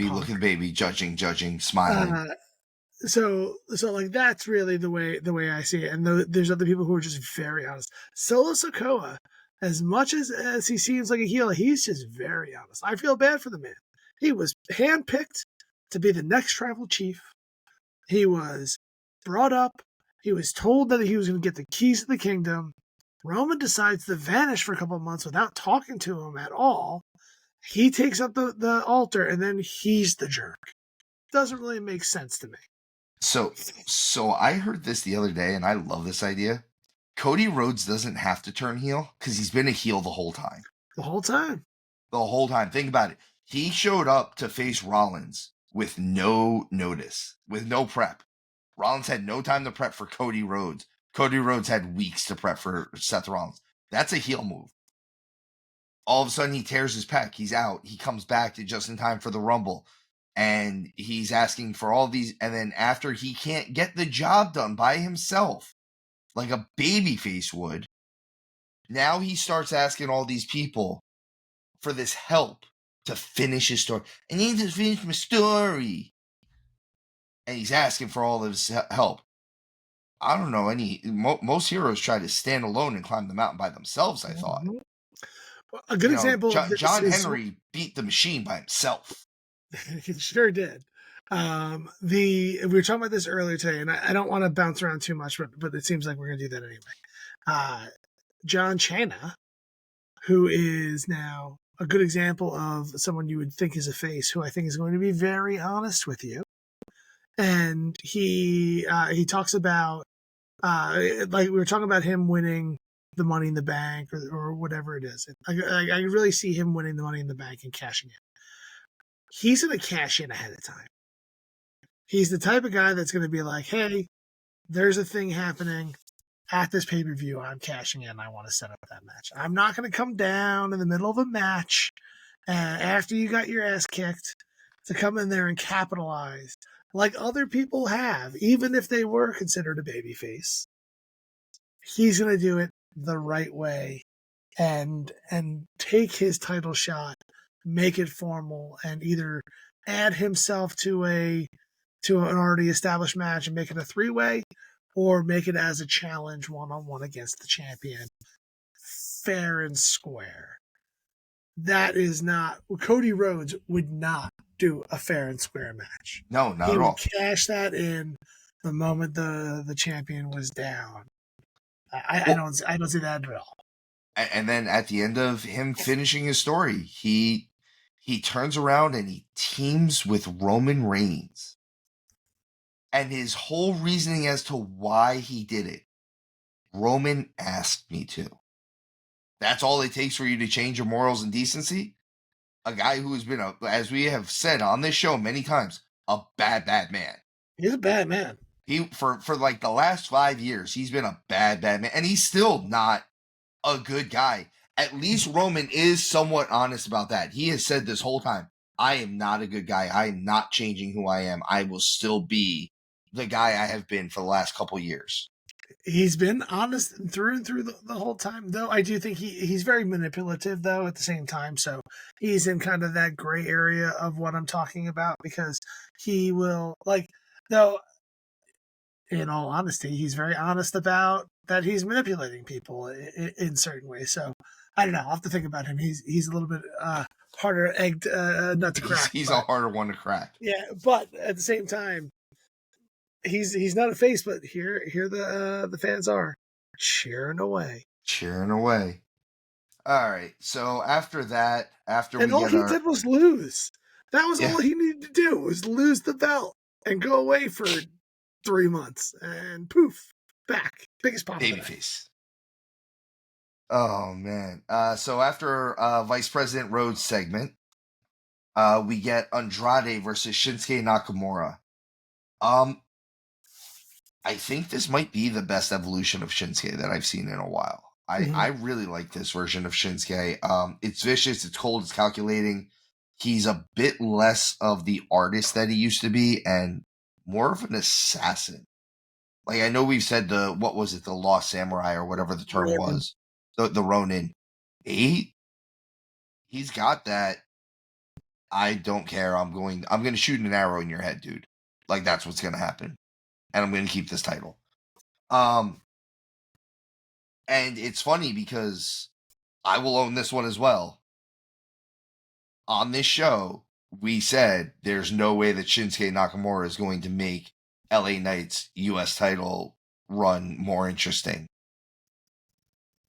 Look at the baby, judging, smiling. So like that's really the way I see it. And there's other people who are just very honest. Solo Sikoa, as much as he seems like a heel, he's just very honest. I feel bad for the man. He was handpicked to be the next tribal chief. He was brought up. He was told that he was going to get the keys to the kingdom. Roman decides to vanish for a couple of months without talking to him at all. He takes up the altar, and then he's the jerk. Doesn't really make sense to me. So I heard this the other day, and I love this idea. Cody Rhodes doesn't have to turn heel because he's been a heel the whole time. The whole time. The whole time. Think about it. He showed up to face Rollins with no notice, with no prep. Rollins had no time to prep for Cody Rhodes. Cody Rhodes had weeks to prep for Seth Rollins. That's a heel move. All of a sudden, he tears his pec. He's out. He comes back just in time for the Rumble. And he's asking for all these. And then after he can't get the job done by himself, like a babyface would, now he starts asking all these people for this help to finish his story. I need to finish my story. And he's asking for all of his help. I don't know most heroes try to stand alone and climb the mountain by themselves, I thought. Well, a good example. John Henry beat the Machine by himself. He sure did. We were talking about this earlier today, and I don't want to bounce around too much, but it seems like we're going to do that anyway. John Cena, who is now a good example of someone you would think is a face, who I think is going to be very honest with you. And he talks about, like we were talking about him winning the Money in the Bank or whatever it is. I really see him winning the Money in the Bank and cashing in. He's going to cash in ahead of time. He's the type of guy that's going to be like, hey, there's a thing happening at this pay-per-view. I'm cashing in. I want to set up that match. I'm not going to come down in the middle of a match after you got your ass kicked to come in there and capitalize like other people have, even if they were considered a babyface. He's going to do it the right way and take his title shot, make it formal, and either add himself to an already established match and make it a 3-way, or make it as a challenge 1-on-1 against the champion, fair and square. That is not, Cody Rhodes would not do a fair and square match. No, not he at would all. cash that in the moment the champion was down. I don't see that at all. And then at the end of him finishing his story, he turns around and he teams with Roman Reigns. And his whole reasoning as to why he did it, Roman asked me to. That's all it takes for you to change your morals and decency? A guy who has been, as we have said on this show many times, a bad man. He's a bad man. He for like the last 5 years, he's been a bad man. And he's still not a good guy. At least Roman is somewhat honest about that. He has said this whole time, I am not a good guy. I am not changing who I am. I will still be the guy I have been for the last couple years. He's been honest through and through the whole time, though. I do think he's very manipulative, though, at the same time. So he's in kind of that gray area of what I'm talking about, because he will, though, in all honesty, he's very honest about that he's manipulating people in certain ways. So I don't know. I'll have to think about him. He's a little bit harder egged nut to crack. He's a harder one to crack. Yeah, but at the same time, he's not a face, but here the fans are cheering away. All right. So after that, all he did was lose. That was all he needed to do, was lose the belt and go away for 3 months, and poof, back, biggest pop. Babyface. Oh man. So after Vice President Rhodes segment, we get Andrade versus Shinsuke Nakamura. I think this might be the best evolution of Shinsuke that I've seen in a while. I really like this version of Shinsuke. It's vicious, it's cold, it's calculating. He's a bit less of the artist that he used to be and more of an assassin. Like, I know we've said the Lost Samurai or whatever the term was. The Ronin. He's got that. I don't care. I'm going to shoot an arrow in your head, dude. Like, that's what's going to happen. And I'm going to keep this title. And it's funny because I will own this one as well. On this show, we said there's no way that Shinsuke Nakamura is going to make LA Knight's US title run more interesting.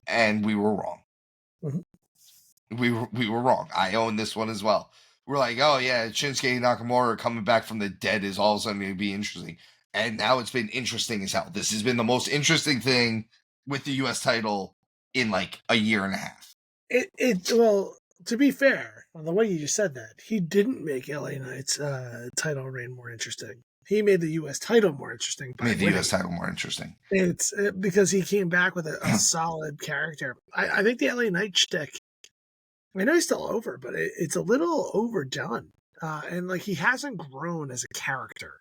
And we were wrong. Mm-hmm. We were wrong. I own this one as well. We're like, oh yeah, Shinsuke Nakamura coming back from the dead is all of a sudden going to be interesting. And now it's been interesting as hell. This has been the most interesting thing with the US title in like a year and a half. Well, to be fair, on the way you just said that, he didn't make LA Knight's title reign more interesting. He made the U.S. title more interesting. It's because he came back with a solid character. I think the LA Knight shtick, I know he's still over, but it's a little overdone. And like, he hasn't grown as a character.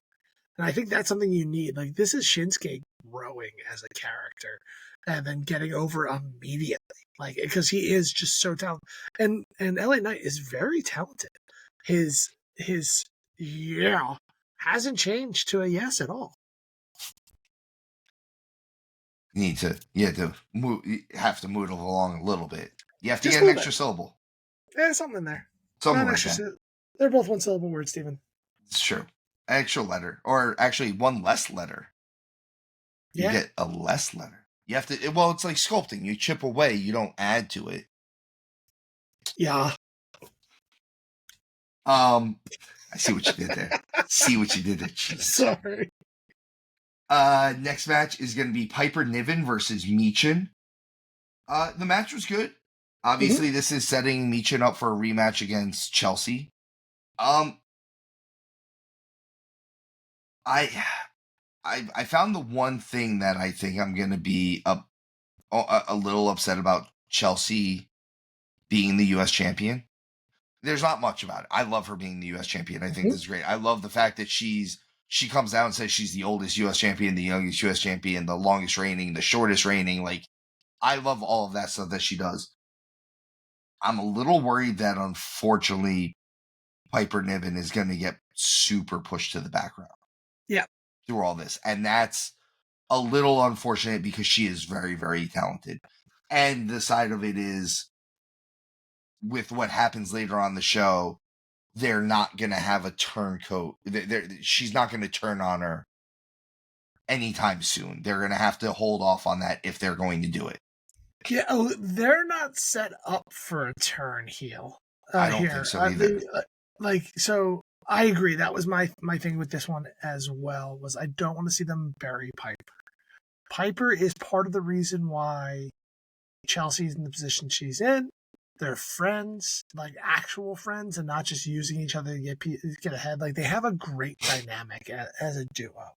And I think that's something you need. Like, this is Shinsuke growing as a character and then getting over immediately. Like, because he is just so talented. And LA Knight is very talented. His yeah hasn't changed to a yes at all. You have to move it along a little bit. You have to get an extra syllable. Yeah, something in there. Something like that. They're both one syllable words, Steven. It's true. Extra letter, or actually one less letter. You get a less letter. You have to. Well, it's like sculpting. You chip away. You don't add to it. Yeah. I see what you did there. Jesus. Sorry. Next match is going to be Piper Niven versus Michin. The match was good. Obviously, this is setting Michin up for a rematch against Chelsea. I found the one thing that I think I'm going to be a little upset about Chelsea being the U.S. champion. There's not much about it. I love her being the U.S. champion. I think this is great. I love the fact that she's she comes out and says she's the oldest U.S. champion, the youngest U.S. champion, the longest reigning, the shortest reigning. Like, I love all of that stuff that she does. I'm a little worried that, unfortunately, Piper Niven is going to get super pushed to the background. Yeah. Through all this. And that's a little unfortunate because she is very, very talented. And the side of it is, with what happens later on the show, they're not going to have a turncoat. She's not going to turn on her anytime soon. They're going to have to hold off on that if they're going to do it. Yeah, they're not set up for a turn heel. I don't think so either. So I agree. That was my thing with this one as well, was I don't want to see them bury Piper. Piper is part of the reason why Chelsea's in the position she's in. They're friends, like actual friends, and not just using each other to get ahead. Like, they have a great dynamic as a duo.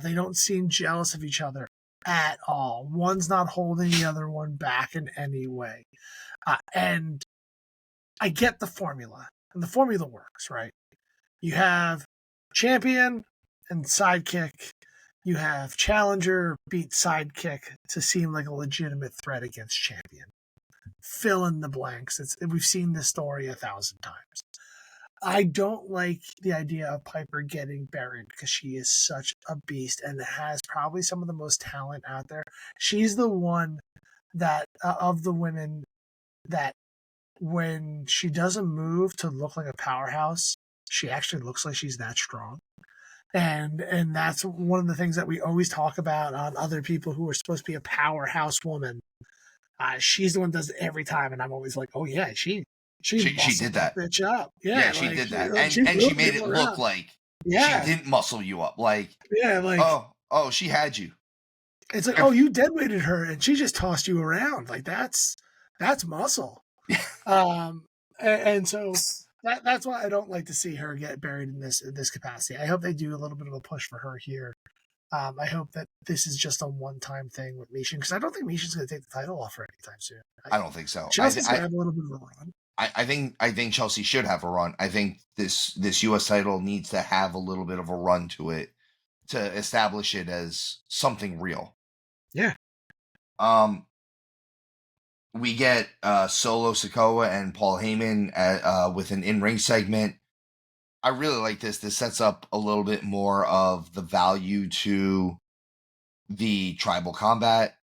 They don't seem jealous of each other at all. One's not holding the other one back in any way. And I get the formula, and the formula works, right? You have champion and sidekick. You have challenger beat sidekick to seem like a legitimate threat against champion. Fill in the blanks. We've seen this story 1,000 times. I don't like the idea of Piper getting buried because she is such a beast and has probably some of the most talent out there. She's the one that, of the women, that when she doesn't move to look like a powerhouse, she actually looks like she's that strong. And that's one of the things that we always talk about on other people who are supposed to be a powerhouse woman. She's the one that does it every time, and I'm always like, oh yeah, she did that bitch up. Yeah, she did that, and she made it look like she didn't muscle you up. Like, oh, she had you. It's like, oh, you deadweighted her, and she just tossed you around. Like, that's muscle. And so that's why I don't like to see her get buried in this capacity. I hope they do a little bit of a push for her here. I hope that this is just a one-time thing with Mishin, because I don't think Mishin's going to take the title off her anytime soon. I don't think so. Chelsea's going to have a little bit of a run. I think Chelsea should have a run. I think this U.S. title needs to have a little bit of a run to it to establish it as something real. Yeah. We get Solo Sikoa and Paul Heyman with an in-ring segment. I really like this. This sets up a little bit more of the value to the tribal combat.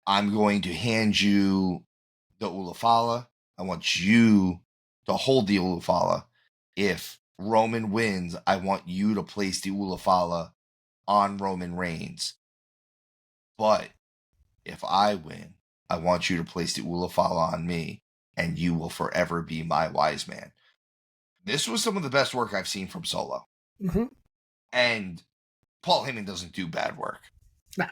I'm going to hand you the Ulafala. I want you to hold the Ulafala. If Roman wins, I want you to place the Ulafala on Roman Reigns. But if I win, I want you to place the Ulafala on me, and you will forever be my wise man. This was some of the best work I've seen from Solo. Mm-hmm. And Paul Heyman doesn't do bad work. Nah.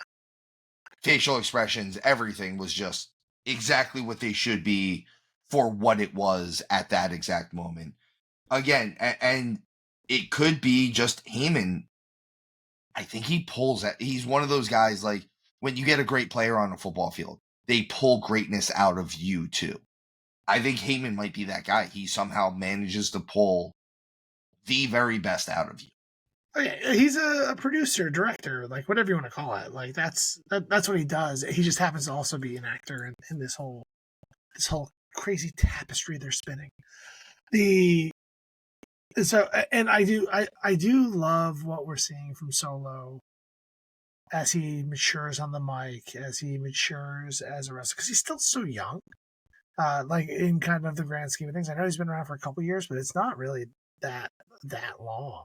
Facial expressions, everything was just exactly what they should be for what it was at that exact moment. Again, and it could be just Heyman. I think he pulls that. He's one of those guys, like, when you get a great player on a football field, they pull greatness out of you too. I think Heyman might be that guy. He somehow manages to pull the very best out of you. He's a producer, director, like whatever you want to call it. Like that's what he does. He just happens to also be an actor in this whole crazy tapestry they're spinning. I do love what we're seeing from Solo as he matures on the mic, as he matures as a wrestler, because he's still so young. Like, in kind of the grand scheme of things, I know he's been around for a couple years, but it's not really that long.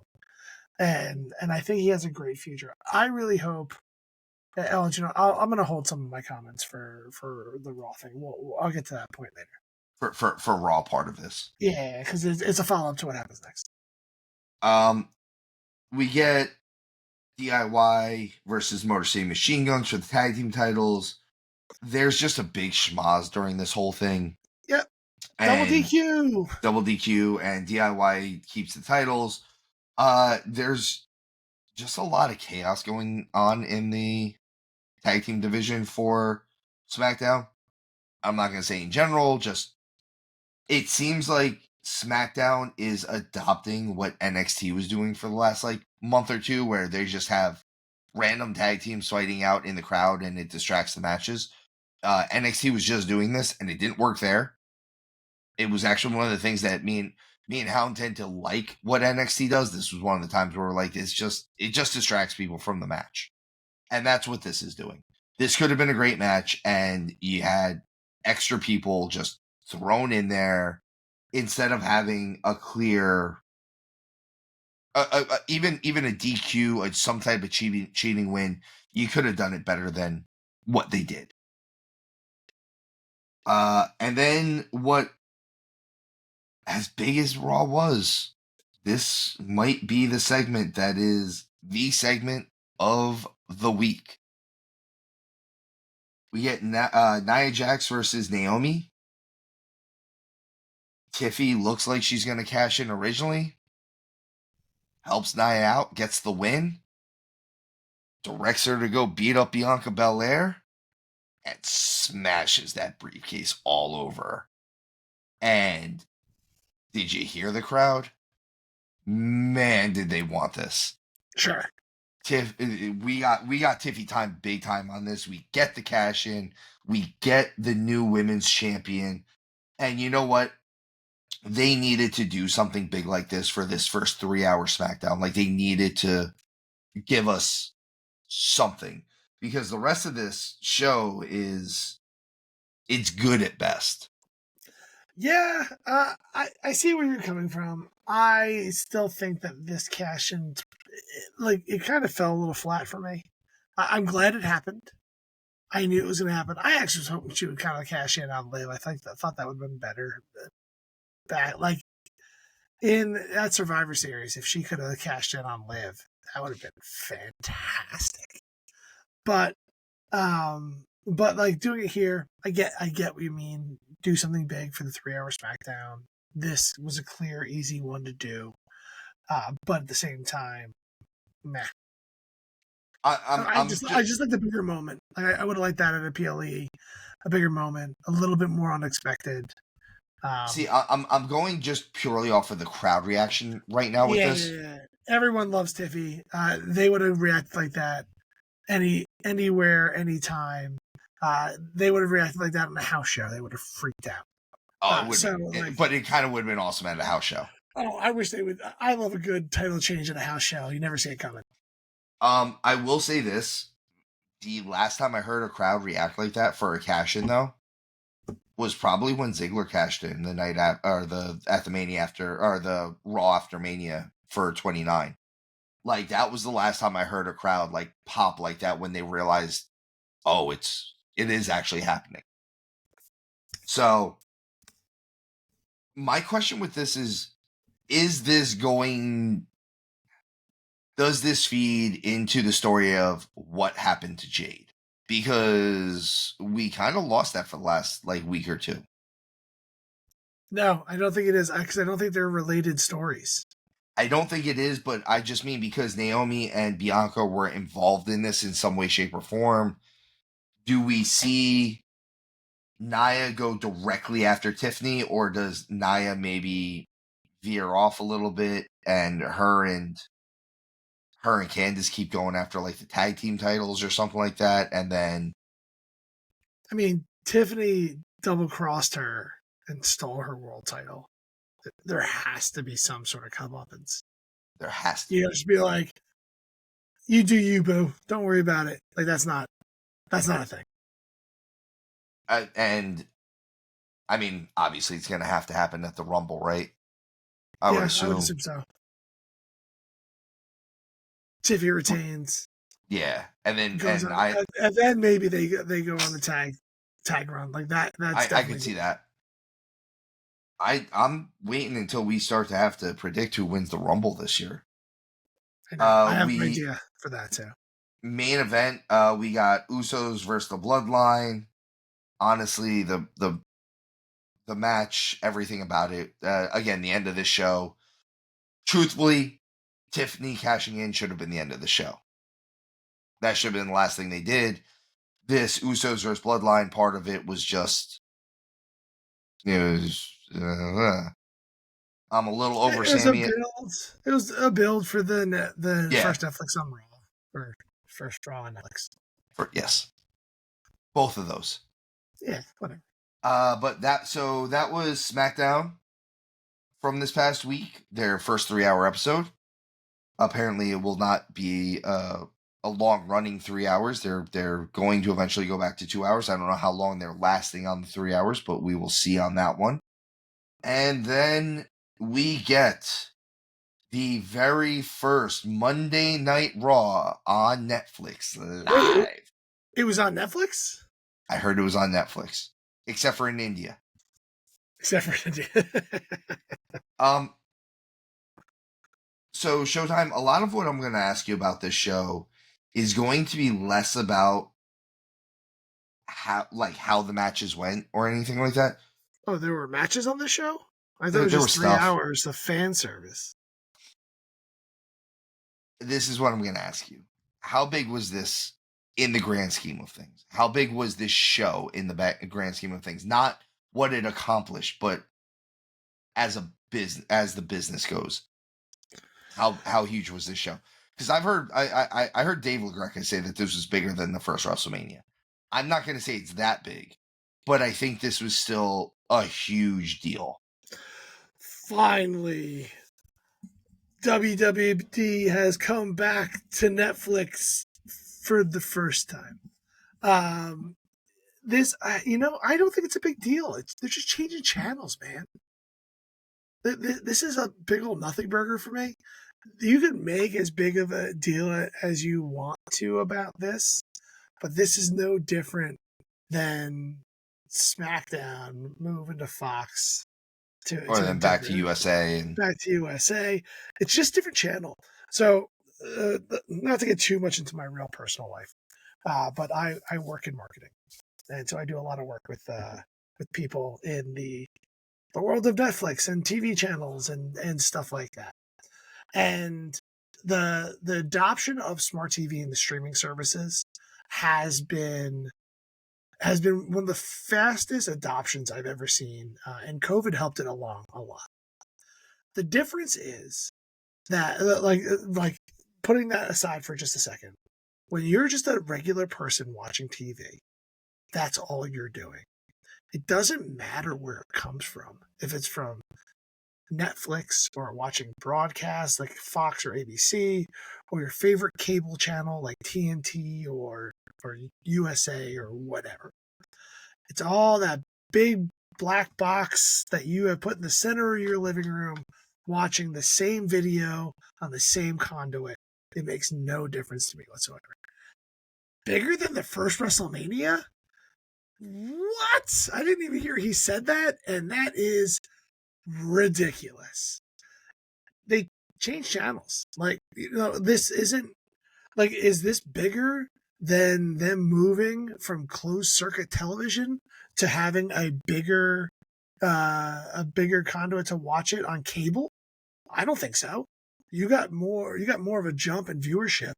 And I think he has a great future. I really hope. I'm going to hold some of my comments for the Raw thing. I'll get to that point later. For Raw part of this. Yeah, because it's a follow up to what happens next. We get DIY versus Motor City Machine Guns for the tag team titles. There's just a big schmoz during this whole thing. Yep. Double DQ, and DIY keeps the titles. There's just a lot of chaos going on in the tag team division for SmackDown. I'm not going to say in general, just it seems like SmackDown is adopting what NXT was doing for the last like month or two, where they just have random tag teams fighting out in the crowd and it distracts the matches. NXT was just doing this and it didn't work there. It was actually one of the things that me and Hound tend to like what NXT does. This was one of the times where we're like, it just distracts people from the match. And that's what this is doing. This could have been a great match, and you had extra people just thrown in there instead of having a clear, even a DQ, some type of cheating win. You could have done it better than what they did. And then what, as big as Raw was, this might be the segment that is the segment of the week. We get Nia Jax versus Naomi. Tiffy looks like she's going to cash in originally. Helps Nia out, gets the win. Directs her to go beat up Bianca Belair. And smashes that briefcase all over. And did you hear the crowd? Man, did they want this. Sure. We got Tiffy time, big time on this. We get the cash in. We get the new women's champion. And you know what? They needed to do something big like this for this first 3-hour SmackDown. Like, they needed to give us something, because the rest of this show it's good at best. Yeah, I see where you're coming from. I still think that this cash in, like, it kind of fell a little flat for me. I'm glad it happened. I knew it was going to happen. I actually was hoping she would kind of cash in on Liv. I thought that would have been better. Like, in that Survivor Series, if she could have cashed in on Liv, that would have been fantastic. But like, doing it here, I get what you mean. Do something big for the 3-hour SmackDown. This was a clear, easy one to do. But at the same time, meh. I just like the bigger moment. I would have liked that at a PLE, a bigger moment, a little bit more unexpected. See, I'm going just purely off of the crowd reaction right now with this. Yeah. Everyone loves Tiffy. They would have reacted like that anywhere, anytime. They would have reacted like that on a house show. They would have freaked out. Oh, but it kind of would have been awesome at a house show. Oh, I wish they would. I love a good title change at a house show. You never see it coming. I will say this: the last time I heard a crowd react like that for a cash in, though, was probably when Ziggler cashed in the night at the Mania after, or the Raw after Mania for 29. Like, that was the last time I heard a crowd like pop like that when they realized, oh, it is actually happening. So my question with this does this feed into the story of what happened to Jade? Because we kind of lost that for the last like week or two. No, I don't think it is, because I don't think they're related stories. I don't think it is, but I just mean because Naomi and Bianca were involved in this in some way, shape, or form. Do we see Nia go directly after Tiffany, or does Nia maybe veer off a little bit and her and Candice keep going after like the tag team titles or something like that? And then, I mean, Tiffany double-crossed her and stole her world title. There has to be some sort of comeuppance. There has to. You just be like, you do you, boo. Don't worry about it. Like, that's not a thing. And I mean, obviously, it's going to have to happen at the Rumble, right? I would assume so. Tiffy retains. Yeah, and then and then maybe they go on the tag run like that. I can see that. I'm waiting until we start to have to predict who wins the Rumble this year. I have an idea for that too. Main event, we got Usos versus the Bloodline. Honestly, the match, everything about it. Again, the end of this show. Truthfully, Tiffany cashing in should have been the end of the show. That should have been the last thing they did. This Usos versus Bloodline part of it was just, I'm a little over It was a Sammy. build. It was a build for the Yeah. first Netflix on Raw, or first Raw on Netflix. Yes, both of those. Yeah, whatever. But that was SmackDown from this past week. Their first 3-hour episode. Apparently, it will not be a long running 3 hours. They're going to eventually go back to 2 hours. I don't know how long they're lasting on the 3 hours, but we will see on that one. And then we get the very first Monday Night Raw on Netflix live. It was on Netflix? I heard it was on Netflix, except for in India. Except for India. So Showtime, a lot of what I'm going to ask you about this show is going to be less about how the matches went or anything like that. Oh, there were matches on the show? I thought There it was was just 3 stuff. hours of fan service. This is what I'm going to ask you. How big was this in the grand scheme of things? How big was this show in the grand scheme of things? Not what it accomplished, but as the business goes. How huge was this show? Because I heard Dave LaGreca say that this was bigger than the first WrestleMania. I'm not going to say it's that big, but I think this was still a huge deal. Finally, WWE has come back to Netflix for the first time. This, I don't think it's a big deal. They're just changing channels, man. This is a big old nothing burger for me. You can make as big of a deal as you want to about this, but this is no different than SmackDown moving to Fox Or then back to USA. And back to USA. It's just different channel. So, not to get too much into my real personal life, but I work in marketing, and so I do a lot of work with people in the world of Netflix and TV channels and stuff like that. And the adoption of smart TV and the streaming services has been one of the fastest adoptions I've ever seen, and COVID helped it along a lot. The difference is that, like putting that aside for just a second, when you're just a regular person watching TV, that's all you're doing. It doesn't matter where it comes from. If it's from Netflix or watching broadcasts like Fox or ABC, or your favorite cable channel like TNT or USA or whatever. It's all that big black box that you have put in the center of your living room, watching the same video on the same conduit. It makes no difference to me whatsoever. Bigger than the first WrestleMania? What? I didn't even hear he said that, and that is ridiculous. They change channels. This isn't is this bigger than them moving from closed circuit television to having a bigger conduit to watch it on cable? I don't think so. You got more of a jump in viewership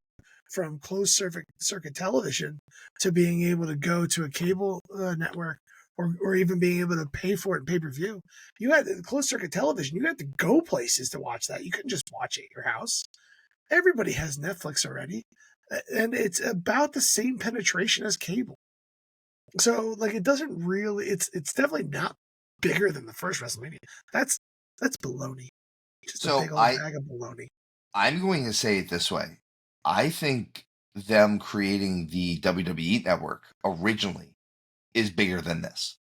from closed circuit television to being able to go to a cable network, or even being able to pay for it in pay-per-view. You had closed circuit television. You had to go places to watch that. You couldn't just watch it at your house. Everybody has Netflix already, and it's about the same penetration as cable. So, it doesn't really. It's definitely not bigger than the first WrestleMania. That's baloney. Just a big old bag of baloney. I'm going to say it this way. I think them creating the WWE network originally is bigger than this.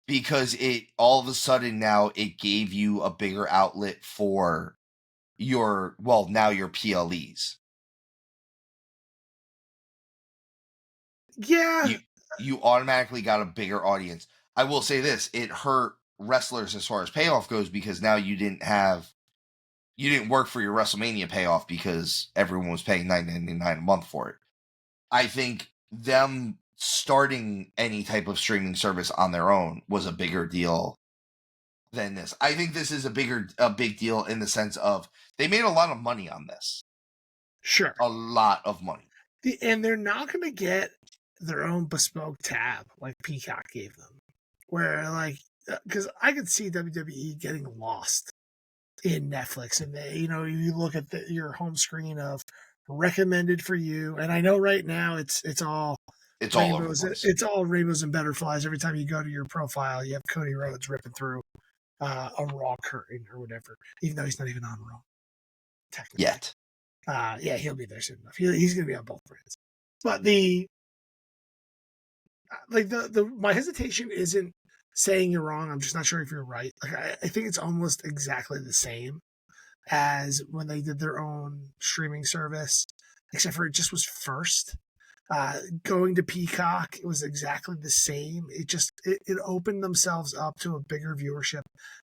Because it all of a sudden now it gave you a bigger outlet for your PLEs. Yeah. You automatically got a bigger audience. I will say this, it hurt wrestlers as far as payoff goes, because now you didn't work for your WrestleMania payoff because everyone was paying $9.99 a month for it. I think them starting any type of streaming service on their own was a bigger deal than this. I think this is a big deal in the sense of they made a lot of money on this. Sure. A lot of money. And they're not going to get their own bespoke tab like Peacock gave them, where because I could see WWE getting lost in Netflix, and you look at your home screen of recommended for you, and I know right now it's all It's all over the rainbows. place. It's all rainbows and butterflies. Every time you go to your profile, you have Cody Rhodes ripping through a Raw curtain or whatever, even though he's not even on Raw technically. Yet. Yeah, he'll be there soon enough. He's going to be on both brands. But the my hesitation isn't saying you're wrong. I'm just not sure if you're right. Like I think it's almost exactly the same as when they did their own streaming service, except for it just was first. Going to Peacock, it was exactly the same. It opened themselves up to a bigger viewership.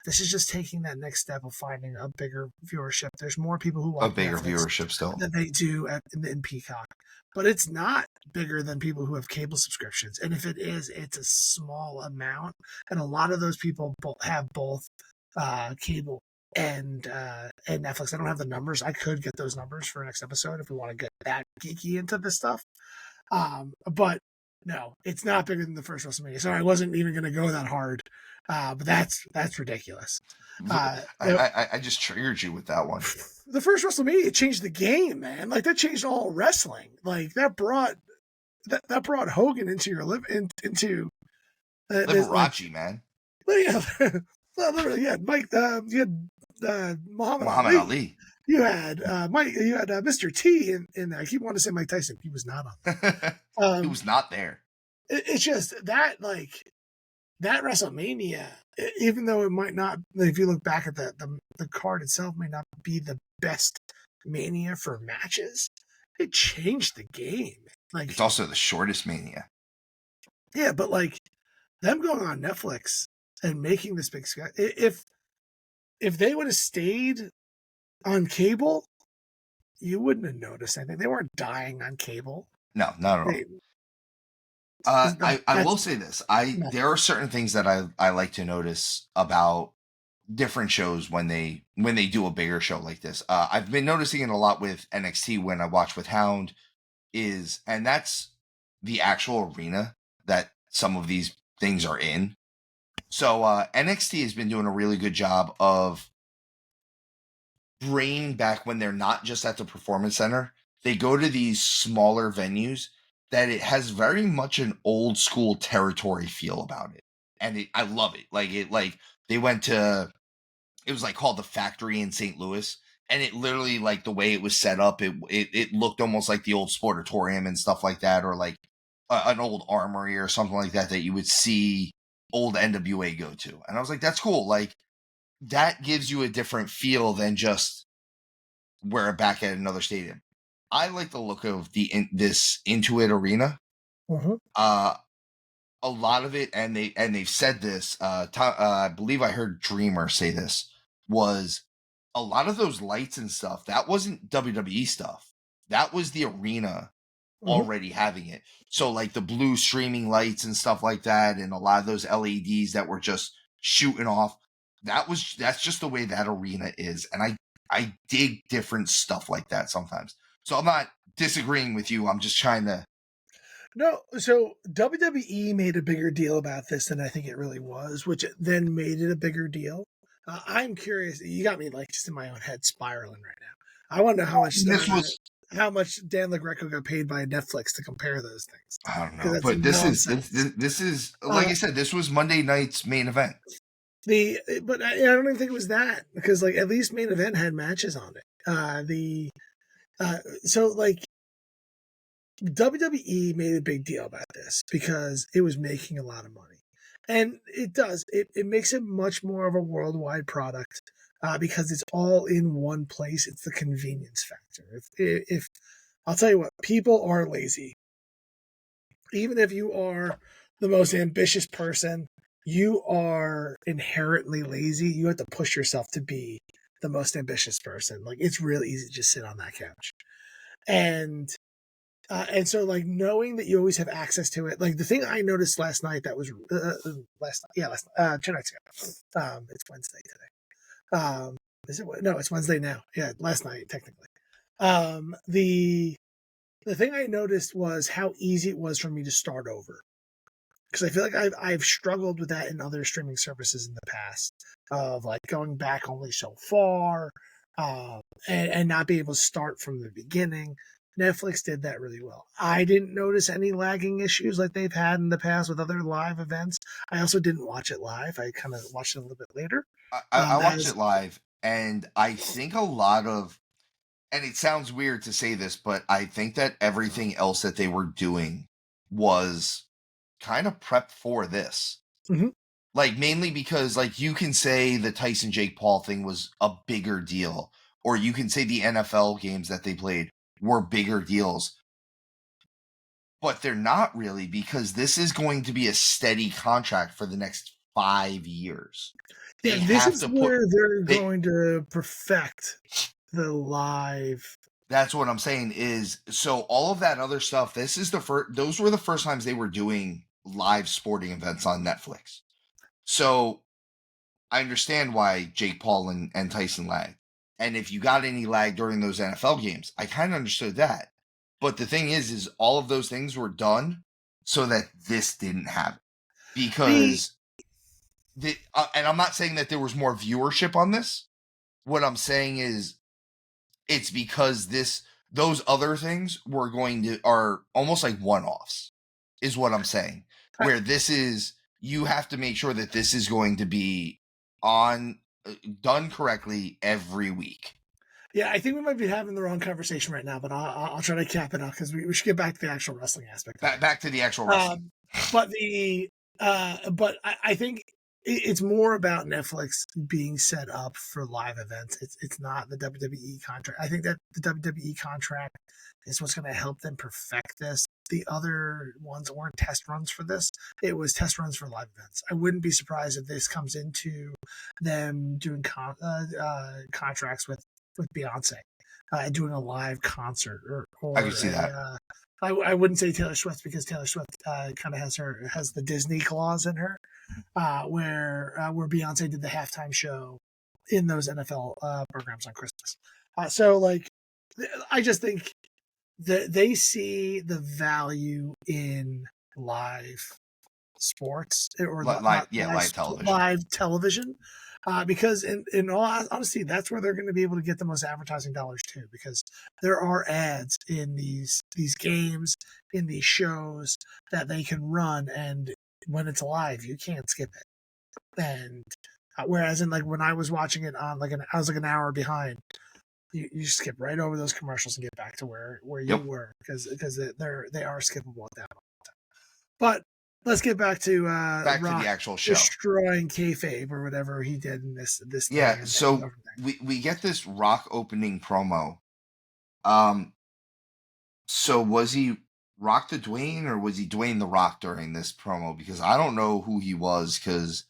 This is just taking that next step of finding a bigger viewership. There's more people who A watch bigger Netflix viewership still. than they do in Peacock, but it's not bigger than people who have cable subscriptions. And if it is, it's a small amount. And a lot of those people have both cable and Netflix. I don't have the numbers. I could get those numbers for next episode if we want to get that geeky into this stuff. But no, it's not bigger than the first WrestleMania. Sorry, I wasn't even going to go that hard. But that's ridiculous. I just triggered you with that one. The first WrestleMania changed the game, man. Like that changed all wrestling. Like that brought Hogan into your into Liberace, man. Yeah, literally, yeah. Mike, you had Muhammad Ali. You had Mike. You had Mr. T in there. I keep wanting to say Mike Tyson. He was not on. He was not there. It's just that that WrestleMania, even though it might not, if you look back at the card itself, may not be the best Mania for matches. It changed the game. Like it's also the shortest Mania. Yeah, but them going on Netflix and making this big sky. If they would have stayed on cable, you wouldn't have noticed anything. They weren't dying on cable. No, not at all. I will say this. There are certain things that I like to notice about different shows when they do a bigger show like this. I've been noticing it a lot with NXT when I watch with Hound, and that's the actual arena that some of these things are in. So NXT has been doing a really good job of bringing back when they're not just at the Performance Center. They go to these smaller venues that it has very much an old school territory feel about it. And I love it. Like they went to, it was called the Factory in St. Louis. And it literally, the way it was set up, it looked almost like the old Sportatorium and stuff like that, or an old armory or something like that you would see old NWA go to. And I was like, that's cool. That gives you a different feel than just we're back at another stadium. I like the look of this Intuit Arena. Mm-hmm. A lot of it, and they've said this. I believe I heard Dreamer say this, was a lot of those lights and stuff. That wasn't WWE stuff. That was the arena already having it. So the blue streaming lights and stuff like that, and a lot of those LEDs that were just shooting off. That's just the way that arena is, and I dig different stuff like that sometimes. So I'm not disagreeing with you. I'm just trying to. No, so WWE made a bigger deal about this than I think it really was, which then made it a bigger deal. I'm curious. You got me just in my own head spiraling right now. I want to know how much Dan LaGreco got paid by Netflix to compare those things. I don't know, but this is like I said, this was Monday night's main event. But I don't even think it was that, because at least main event had matches on it. So WWE made a big deal about this because it was making a lot of money, and it does. It makes it much more of a worldwide product because it's all in one place. It's the convenience factor. If I'll tell you what, people are lazy. Even if you are the most ambitious person, you are inherently lazy. You have to push yourself to be the most ambitious person. It's really easy to just sit on that couch. And so knowing that you always have access to it, the thing I noticed last night that was 2 nights ago. It's Wednesday today. Is it? No, it's Wednesday now. Yeah, last night technically. The thing I noticed was how easy it was for me to start over. because I feel like I've struggled with that in other streaming services in the past of like going back only so far, and not be able to start from the beginning. Netflix did that really well. I didn't notice any lagging issues like they've had in the past with other live events. I also didn't watch it live. I kind of watched it a little bit later. I That watched is, it live, and I think a lot of, and it sounds weird to say this, but I think that everything else that they were doing was kind of prepped for this. Mhm. Like, mainly because, like, you can say the Tyson Jake Paul thing was a bigger deal, or you can say the NFL games that they played were bigger deals, but they're not really, because this is going to be a steady contract for the next 5 years. Yeah, They this have is to put where they're they, going to perfect the live. that's what I'm saying is, so all of that other stuff, this is the first, those were the first times they were doing live sporting events on Netflix. So I understand why Jake Paul and Tyson lagged. And if you got any lag during those NFL games, I kind of understood that. But the thing is all of those things were done so that this didn't happen. The Because and I'm not saying that there was more viewership on this. What I'm saying is it's because those other things are almost like one-offs, is what I'm saying. Where this is, you have to make sure that this is going to be on done correctly every week. Yeah, I think we might be having the wrong conversation right now, but I'll try to cap it up because we should get back to the actual wrestling aspect. Back to the actual wrestling. But I think it's more about Netflix being set up for live events. It's not the WWE contract. I think that the WWE contract is what's going to help them perfect this. The other ones weren't test runs for this. It was test runs for live events. I wouldn't be surprised if this comes into them doing contracts with Beyonce, doing a live concert or I can see that. I wouldn't say Taylor Swift because Taylor Swift kind of has the Disney clause in her, where Beyonce did the halftime show in those NFL programs on Christmas. So like, I just think that they see the value in live sports or Live television. live television. Because in all honesty, that's where they're going to be able to get the most advertising dollars too. Because there are ads in these games, in these shows that they can run, and when it's live, you can't skip it. And whereas in like when I was watching it on I was like an hour behind. You skip right over those commercials and get back to where you were because they are skippable at that moment. But let's get back to Rock to the actual show, destroying kayfabe or whatever he did in this. Yeah, so we get this Rock opening promo. So was he Rock the Dwayne or was he Dwayne the Rock during this promo? Because I don't know who he was, because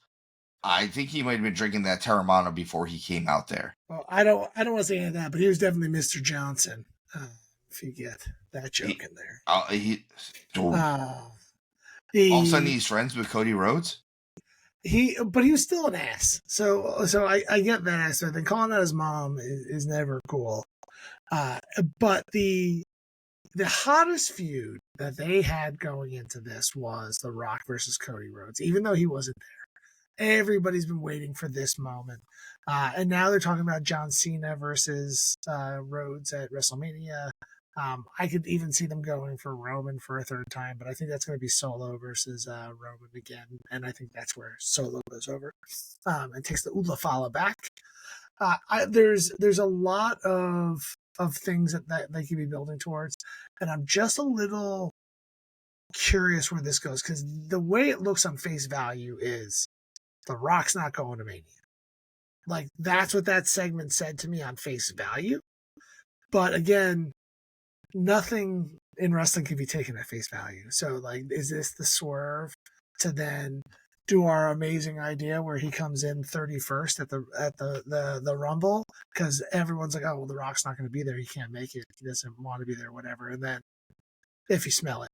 I think he might have been drinking that Terramana before he came out there. Well, I don't want to say any of that, but he was definitely Mr. Johnson. If you get that joke in there. All of a sudden he's friends with Cody Rhodes? But he was still an ass. So I get that aspect. And calling out his mom is never cool. But the hottest feud that they had going into this was The Rock versus Cody Rhodes, even though he wasn't there. Everybody's been waiting for this moment. And now they're talking about John Cena versus Rhodes at WrestleMania. I could even see them going for Roman for a third time, but I think that's going to be Solo versus Roman again. And I think that's where Solo goes over and takes the Ula Fala back. There's a lot of things that they could be building towards. And I'm just a little curious where this goes, because the way it looks on face value is The Rock's not going to Mania. Like, that's what that segment said to me on face value. But again, nothing in wrestling can be taken at face value. So, like, is this the swerve to then do our amazing idea where he comes in 31st at the Rumble? Because everyone's like, oh, well, The Rock's not going to be there. He can't make it. He doesn't want to be there, whatever. And then, if you smell it,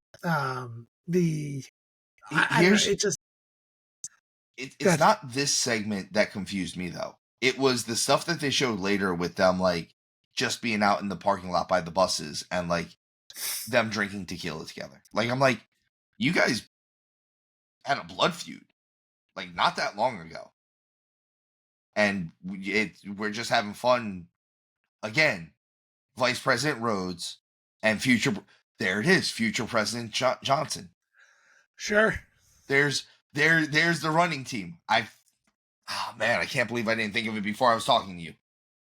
it's not this segment that confused me, though. It was the stuff that they showed later with them, like, just being out in the parking lot by the buses and, like, them drinking tequila together. Like, I'm like, you guys had a blood feud, like not that long ago. And we're just having fun again. Vice President Rhodes and there it is, future President Johnson. Sure. There's the running team. Man, I can't believe I didn't think of it before I was talking to you.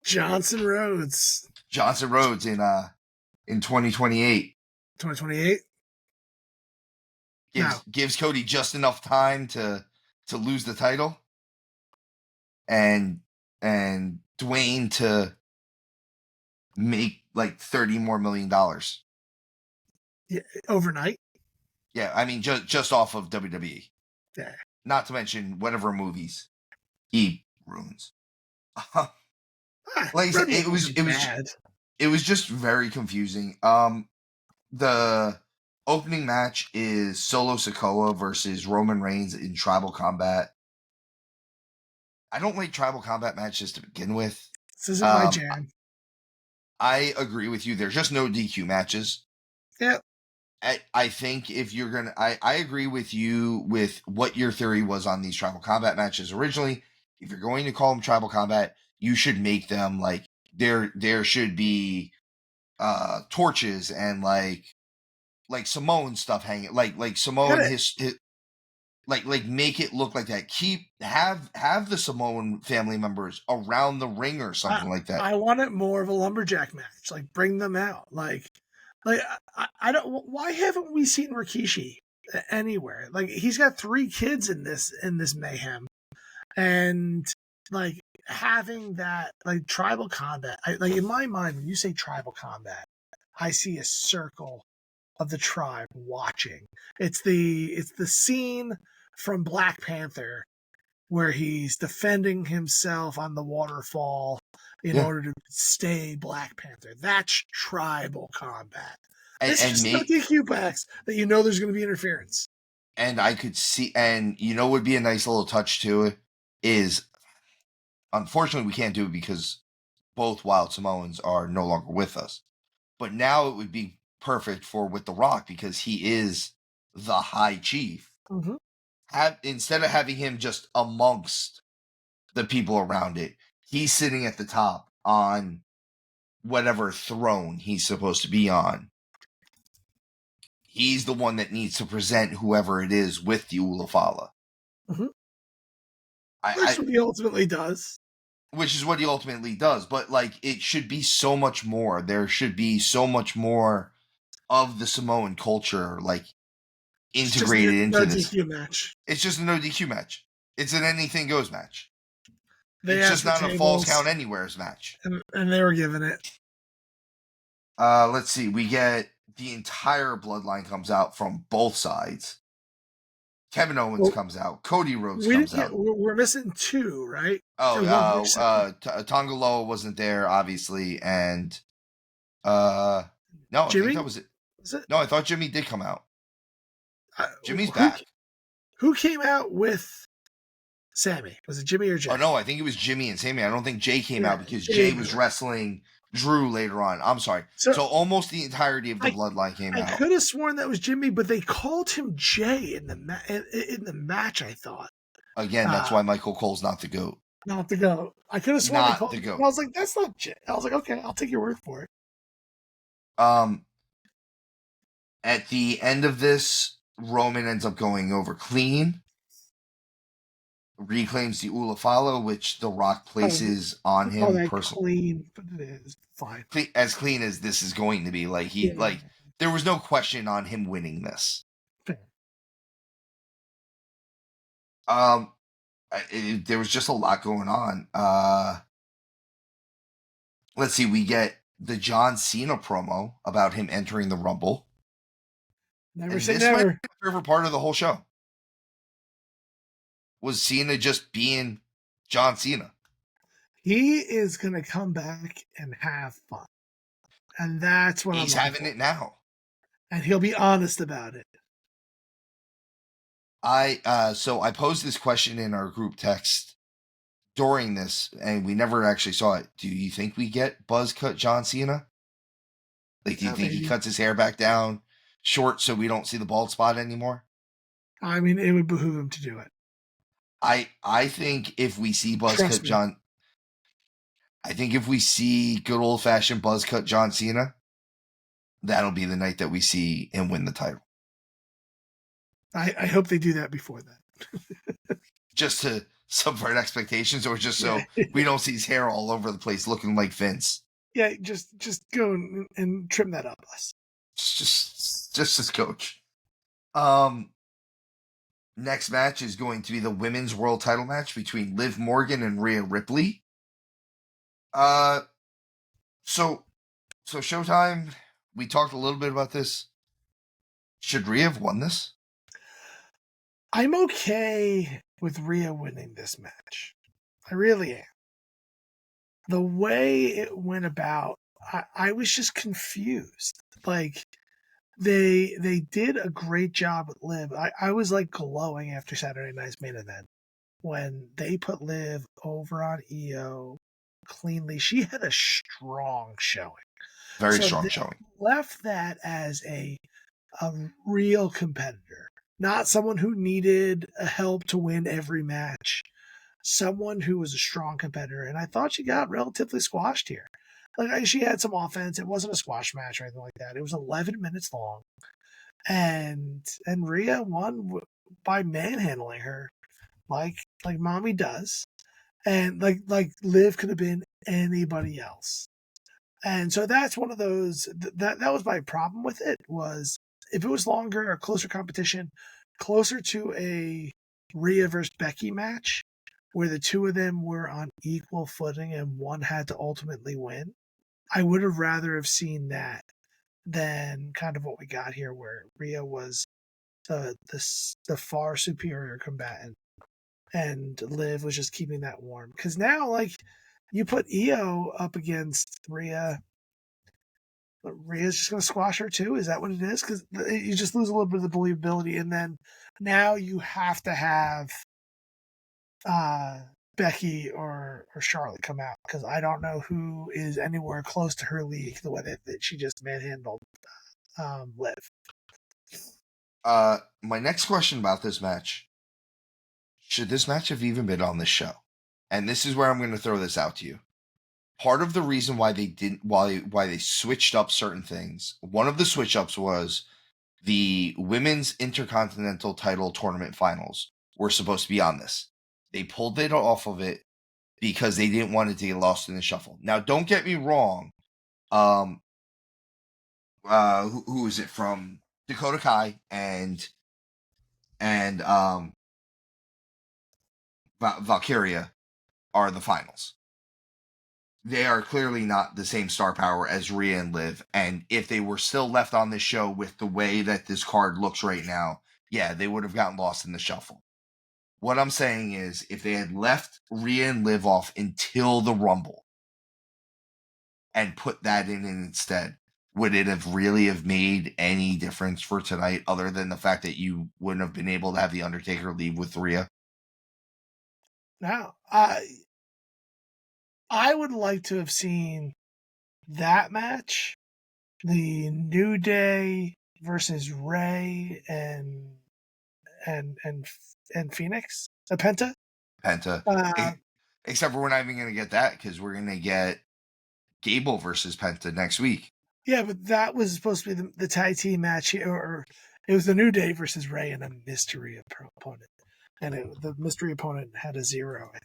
Johnson Rhodes in 2028. 2028. Gives Cody just enough time to lose the title, and Dwayne to make like $30 more million. Yeah, overnight. Yeah, I mean just off of WWE. Yeah. Not to mention whatever movies he ruins. Like I said, it was just very confusing. The opening match is Solo Sikoa versus Roman Reigns in Tribal Combat. I don't like Tribal Combat matches to begin with. This isn't my jam. I agree with you. There's just no DQ matches. Yep. I think if you're gonna, I agree with you with what your theory was on these Tribal Combat matches originally. If you're going to call them Tribal Combat, you should make them like there should be torches and like Samoan stuff hanging, like Samoan his like make it look like that. Have the Samoan family members around the ring or something like that. I want it more of a lumberjack match. Like bring them out. Like I don't. Why haven't we seen Rikishi anywhere? Like he's got 3 kids in this mayhem, and like having that like Tribal Combat. Like in my mind, when you say Tribal Combat, I see a circle of the tribe watching. It's the scene from Black Panther where he's defending himself on the waterfall in order to stay Black Panther. That's Tribal Combat. This is just no DQ packs that you know there's going to be interference. And I could see, and you know, would be a nice little touch to it is, unfortunately, we can't do it because both Wild Samoans are no longer with us. But now it would be perfect for with The Rock because he is the High Chief. Mm-hmm. Instead of having him just amongst the people around it, he's sitting at the top on whatever throne he's supposed to be on. He's the one that needs to present whoever it is with the Ulafala. Mm-hmm. Which is what he ultimately does. Which is what he ultimately does. But, like, it should be so much more. There should be so much more of the Samoan culture, like, integrated into this. DQ match. It's just a no DQ match. It's an anything goes match. It's just not a Falls Count Anywheres match. And they were given it. Let's see. We get the entire bloodline comes out from both sides. Kevin Owens comes out. Cody Rhodes comes out. We're missing 2, right? Tonga Loa wasn't there, obviously, and no, Jimmy? I think that was it. Was it? No, I thought Jimmy did come out. Jimmy's back. Who came out with Sammy? Was it Jimmy or Jay? Oh no, I think it was Jimmy and Sammy. I don't think Jay came out because Jay was wrestling Drew later on. I'm sorry. So almost the entirety of the bloodline came out. I could have sworn that was Jimmy, but they called him Jay in the match, I thought. Again, that's why Michael Cole's not the GOAT. Not the GOAT. I could have sworn they called him. I was like, that's not Jay. I was like, okay, I'll take your word for it. At the end of this, Roman ends up going over clean. Reclaims the Ulafala, which The Rock places on him personally. Clean, but it is fine. As clean as this is going to be, there was no question on him winning this. Fair. There was just a lot going on. Let's see, we get the John Cena promo about him entering the Rumble. Never say never. This might be my favorite part of the whole show. Was Cena just being John Cena? He is going to come back and have fun. And that's what he's having it now. And he'll be honest about it. So I posed this question in our group text during this, and we never actually saw it. Do you think we get buzz cut John Cena? Like, do you think he cuts his hair back down short so we don't see the bald spot anymore? I mean, it would behoove him to do it. I think if we see Trust me. I think if we see good old fashioned buzzcut John Cena, that'll be the night that we see him win the title. I hope they do that before that. Just to subvert expectations, or just so Yeah. we don't see his hair all over the place looking like Vince. Yeah, just go and trim that up, Les. Just as coach. Next match is going to be the women's world title match between Liv Morgan and Rhea Ripley. So Showtime, we talked a little bit about this. Should Rhea have won this? I'm okay with Rhea winning this match. I really am. The way it went about, I was just confused. Like, they did a great job with Liv. I was like glowing after Saturday night's main event when they put Liv over on EO cleanly. She had a strong showing. Very strong showing. Left that as a real competitor, not someone who needed help to win every match. Someone who was a strong competitor, and I thought she got relatively squashed here. Like, she had some offense. It wasn't a squash match or anything like that. It was 11 minutes long, and Rhea won by manhandling her, like mommy does, and like Liv could have been anybody else. And so that's one of those that was my problem with it. Was if it was longer or closer competition, closer to a Rhea versus Becky match, where the two of them were on equal footing and one had to ultimately win, I would have rather have seen that than kind of what we got here, where Rhea was the far superior combatant and Liv was just keeping that warm. Because now, like, you put EO up against Rhea, Rhea's just going to squash her too? Is that what it is? Because you just lose a little bit of the believability, and then now you have to have Becky or Charlotte come out, because I don't know who is anywhere close to her league the way that she just manhandled Liv. My next question about this match: should this match have even been on this show? And this is where I'm going to throw this out to you. Part of the reason why they switched up certain things, one of the switch ups was the women's intercontinental title tournament finals were supposed to be on this. They pulled it off of it because they didn't want it to get lost in the shuffle. Now, don't get me wrong. Who is it from? Dakota Kai and Valkyria are the finals. They are clearly not the same star power as Rhea and Liv, and if they were still left on this show with the way that this card looks right now, yeah, they would have gotten lost in the shuffle. What I'm saying is, if they had left Rhea and Liv off until the Rumble and put that in instead, would it have really have made any difference for tonight, other than the fact that you wouldn't have been able to have The Undertaker leave with Rhea? Now, I would like to have seen that match, the New Day versus Ray and Phoenix, Penta. Except for we're not even going to get that, because we're going to get Gable versus Penta next week. Yeah, but that was supposed to be the tag team match, or it was the New Day versus Ray and a mystery opponent, and the mystery opponent had a 0, I think.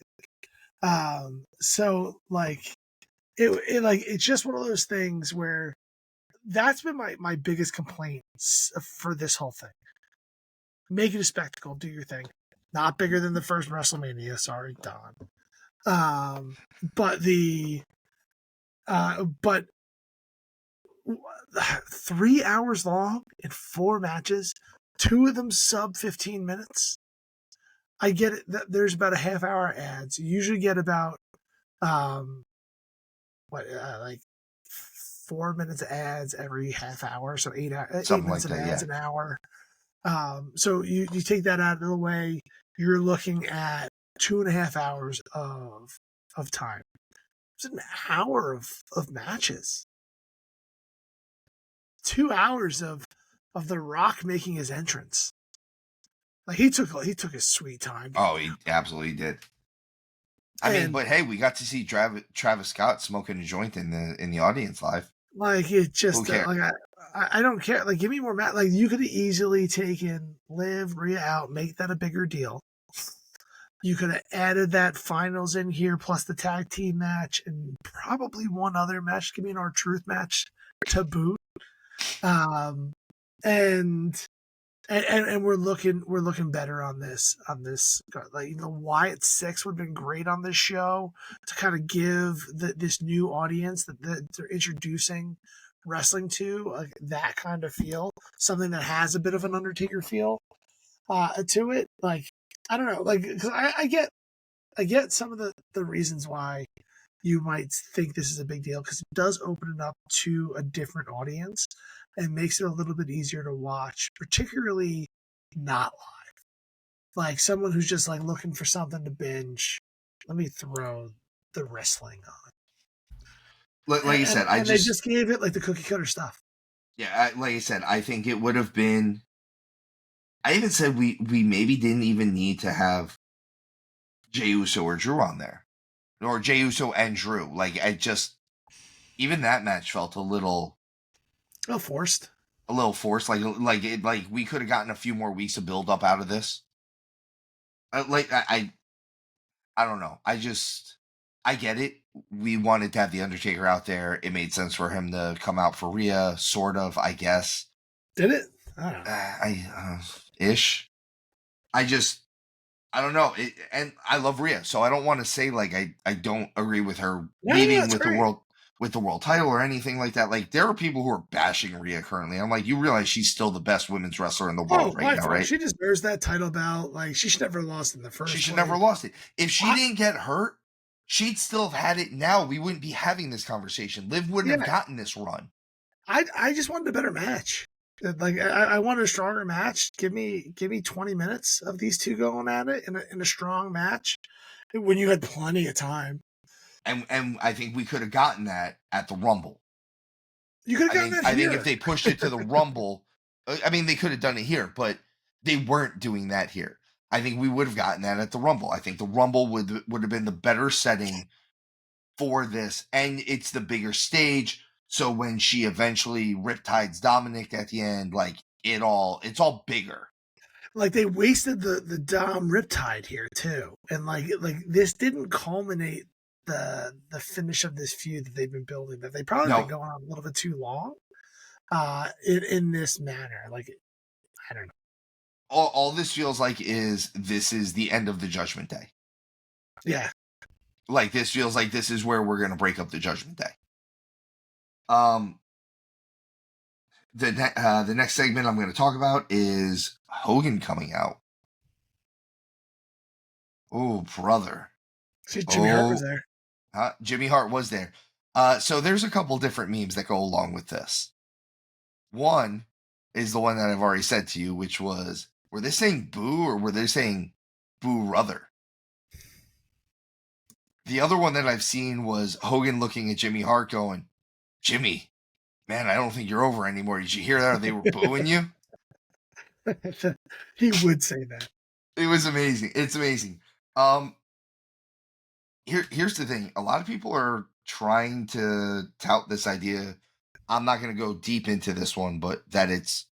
So like it's just one of those things where that's been my biggest complaints for this whole thing. Make it a spectacle, do your thing. Not bigger than the first WrestleMania, sorry, Don. But 3 hours long in 4 matches, 2 of them sub 15 minutes. I get it that there's about a half hour ads. You usually get about like 4 minutes of ads every half hour, so 8 minutes like of ads an hour. So you take that out of the way, you're looking at 2.5 hours of time. It's an hour of matches. 2 hours of The Rock making his entrance. Like he took his sweet time. Oh, he absolutely did. I mean, but hey, we got to see Travis Scott smoking a joint in the audience live. Like it just Who cares? like I don't care. Like give me more match. Like you could have easily taken Liv, Rhea out, make that a bigger deal. You could have added that finals in here plus the tag team match and probably one other match. Give me an R-Truth match to boot. And we're looking better on this. Like Wyatt 6 would have been great on this show to kind of give this new audience that they're introducing wrestling to, like that kind of feel, something that has a bit of an Undertaker feel to it. Like I don't know, like because I get some of the reasons why you might think this is a big deal, because it does open it up to a different audience and makes it a little bit easier to watch, particularly not live. Like someone who's just like looking for something to binge. Let me throw the wrestling on. Like you said, they just gave it like the cookie cutter stuff. Yeah, like I said, I think it would have been. I even said we maybe didn't even need to have Jey Uso or Drew on there, or Jey Uso and Drew. Like even that match felt a little forced. A little forced. Like we could have gotten a few more weeks of build up out of this. I don't know. I get it. We wanted to have the Undertaker out there. It made sense for him to come out for Rhea, sort of. I guess. Did it? I don't know. Ish. I don't know. And I love Rhea, so I don't want to say like I don't agree with her leaving with the world title or anything like that. Like there are people who are bashing Rhea currently. I'm like, you realize she's still the best women's wrestler in the world right now, right? She deserves that title belt. Like she should never have lost in the first. She should never have lost it. If she didn't get hurt, she'd still have had it now. We wouldn't be having this conversation. Liv wouldn't have gotten this run. I just wanted a better match. Like I wanted a stronger match. Give me 20 minutes of these two going at it in a strong match when you had plenty of time. And I think we could have gotten that at the Rumble. You could have gotten that here. I think if they pushed it to the Rumble, I mean, they could have done it here, but they weren't doing that here. I think we would have gotten that at the Rumble. I think the Rumble would have been the better setting for this, and it's the bigger stage. So when she eventually riptides Dominic at the end, like it's all bigger. Like they wasted the Dom riptide here too, and like this didn't culminate the finish of this feud that they've been building. That they probably been going on a little bit too long. In this manner, like I don't know. All this feels like this is the end of the Judgment Day. Yeah, like this feels like this is where we're gonna break up the Judgment Day. The next segment I'm going to talk about is Hogan coming out. Oh, brother. See, Jimmy Hart was there. Jimmy Hart was there. So there's a couple different memes that go along with this. One is the one that I've already said to you, which was, were they saying boo or were they saying boo ruther? The other one that I've seen was Hogan looking at Jimmy Hart going, Jimmy, man, I don't think you're over anymore. Did you hear that? They were booing you? He would say that. It was amazing. It's amazing. Here's the thing. A lot of people are trying to tout this idea. I'm not going to go deep into this one, but that it's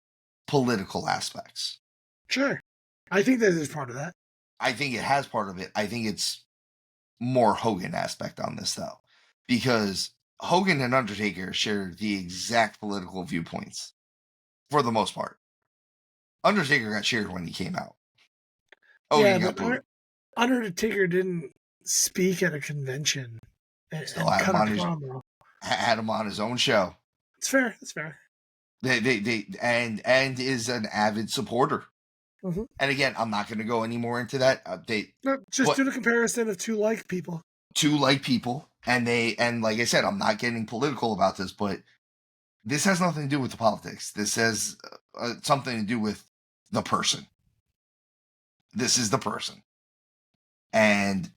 political aspects. Sure. I think that is part of that. I think it has part of it. I think it's more Hogan aspect on this, though, because Hogan and Undertaker share the exact political viewpoints for the most part. Undertaker got cheered when he came out. Hogan got booed. Undertaker didn't speak at a convention. Still had him on his own show. It's fair. It's fair. And is an avid supporter. Mm-hmm. And again, I'm not going to go any more into that. Just do the comparison of two like people. And like I said, I'm not getting political about this, but this has nothing to do with the politics. This has something to do with the person. This is the person. And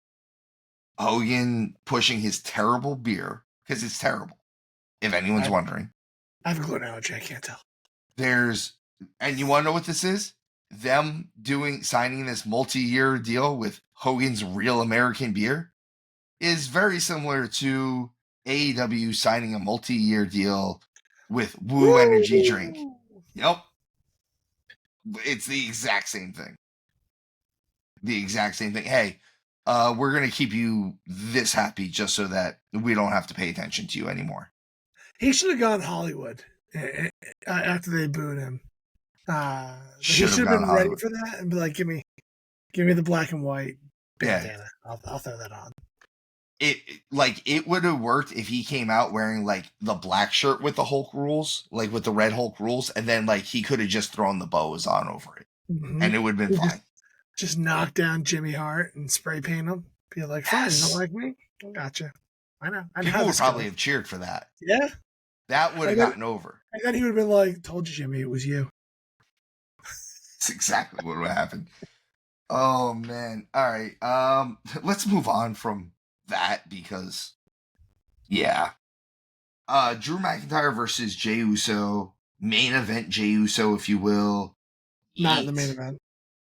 Hogan pushing his terrible beer, because it's terrible, if anyone's wondering. I have a gluten allergy, I can't tell. And you want to know what this is? them signing this multi-year deal with Hogan's Real American Beer is very similar to AEW signing a multi-year deal with Woo Energy Drink. Yep. It's the exact same thing. Hey, we're going to keep you this happy just so that we don't have to pay attention to you anymore. He should have gone Hollywood after they booed him. He should have been ready for that and be like, give me the black and white bandana. Yeah. I'll throw that on. It would have worked if he came out wearing like the black shirt with the Hulk rules, like with the red Hulk rules, and then like he could have just thrown the bows on over it, and it would have been fine. Just knock down Jimmy Hart and spray paint him. Be like, fine, you don't like me? Gotcha. I know. People would probably have cheered for that. Yeah. That would have gotten over. And then he would have been like, told you, Jimmy, it was you. That's exactly what would have happened. Oh, man. All right. Let's move on from that because, yeah. Drew McIntyre versus Jey Uso. Main event Jey Uso, if you will. Not in the main event.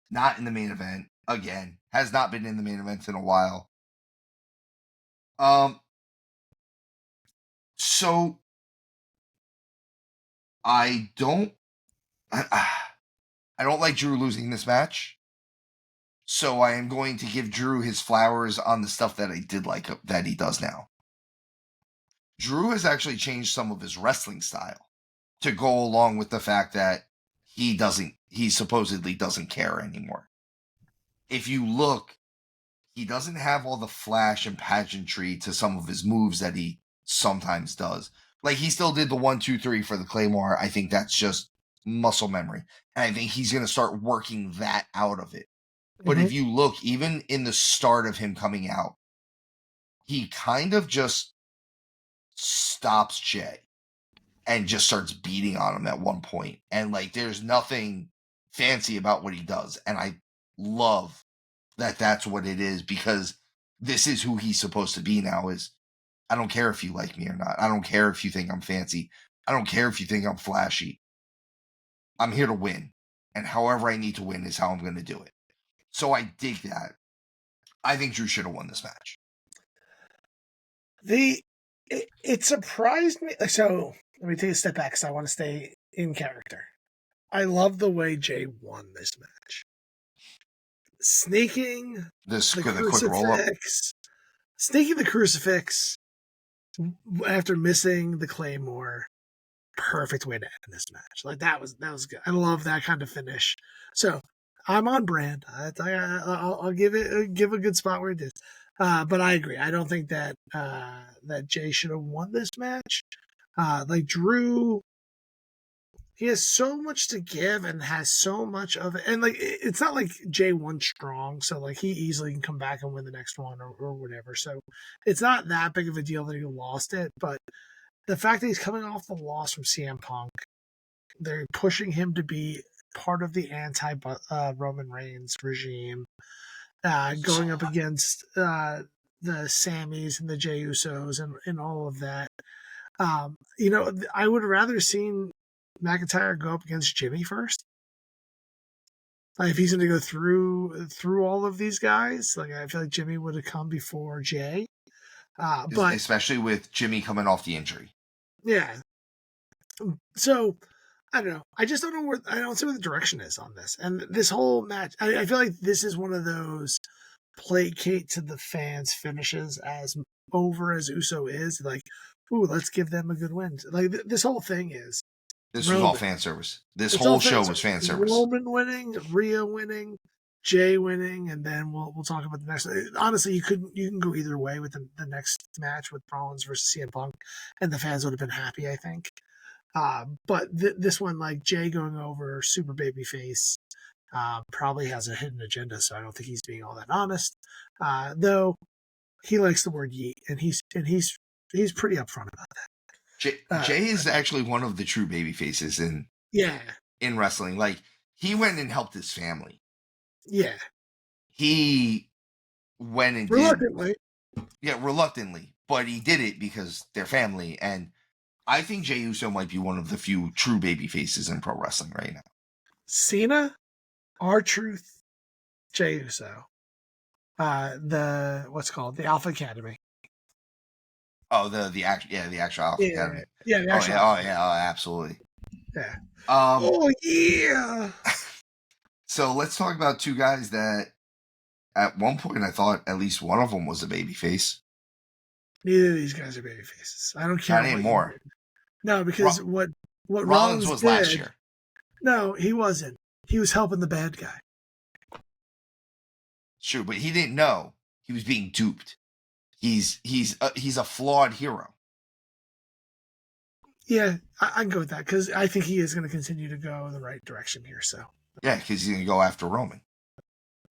Not in the main event. Again. Has not been in the main event in a while. So I don't like Drew losing this match. So I am going to give Drew his flowers on the stuff that I did like that he does now. Drew has actually changed some of his wrestling style to go along with the fact that he supposedly doesn't care anymore. If you look, he doesn't have all the flash and pageantry to some of his moves that he sometimes does. Like, he still did the 1, 2, 3 for the Claymore. I think that's just muscle memory. And I think he's going to start working that out of it. But if you look, even in the start of him coming out, he kind of just stops Jey and just starts beating on him at one point. And, like, there's nothing fancy about what he does. And I love that that's what it is, because this is who he's supposed to be now. Is I don't care if you like me or not. I don't care if you think I'm fancy. I don't care if you think I'm flashy. I'm here to win. And however I need to win is how I'm going to do it. So I dig that. I think Drew should have won this match. It surprised me. So let me take a step back because I want to stay in character. I love the way Jey won this match. Sneaking the crucifix. Sneaking the crucifix after missing the Claymore. Perfect way to end this match. Like that was good. I love that kind of finish. So I'm on brand. I'll give a good spot where it is. But I agree. I don't think that Jey should have won this match. Like Drew, he has so much to give and has so much of it. And like, it's not like Jey won strong. So like he easily can come back and win the next one or whatever. So it's not that big of a deal that he lost it. But the fact that he's coming off the loss from CM Punk, they're pushing him to be part of the anti-Roman Reigns regime, going up against the Sammys and the Jey Usos and all of that. I would have rather seen McIntyre go up against Jimmy first. Like, if he's going to go through all of these guys, like I feel like Jimmy would have come before Jey. But especially with Jimmy coming off the injury. Yeah. So I don't know. I just don't know I don't see what the direction is on this. And this whole match, I feel like this is one of those placate to the fans finishes, as over as Uso is. Like, ooh, let's give them a good win. Like, this whole thing is. This was all fan service. This whole show was fan service. Roman winning, Rhea winning, Jey winning, and then we'll talk about the next. Honestly, you can go either way with the next match with Rollins versus CM Punk, and the fans would have been happy, I think. But this one, like Jey going over super babyface, probably has a hidden agenda, so I don't think he's being all that honest. Though he likes the word yeet, and he's pretty upfront about that. Jey is actually one of the true baby faces in wrestling. Like, he went and helped his family. Yeah. He went and reluctantly. Reluctantly. But he did it because they're family. And I think Jey Uso might be one of the few true baby faces in pro wrestling right now. Cena R-Truth, Jey Uso, the Alpha Academy. Oh, the actual Alpha Academy. Yeah, the Oh actual yeah, Alpha absolutely. Yeah. Um, Oh yeah. so let's talk about two guys that at one point I thought at least one of them was a babyface. Neither of these guys are baby faces. I don't care Not what anymore. you did. No, because what Rollins was did, last year. No, he wasn't. He was helping the bad guy. True, but he didn't know he was being duped. He's a flawed hero. Yeah, I can go with that because I think he is going to continue to go in the right direction here. So Yeah, because he's gonna go after Roman.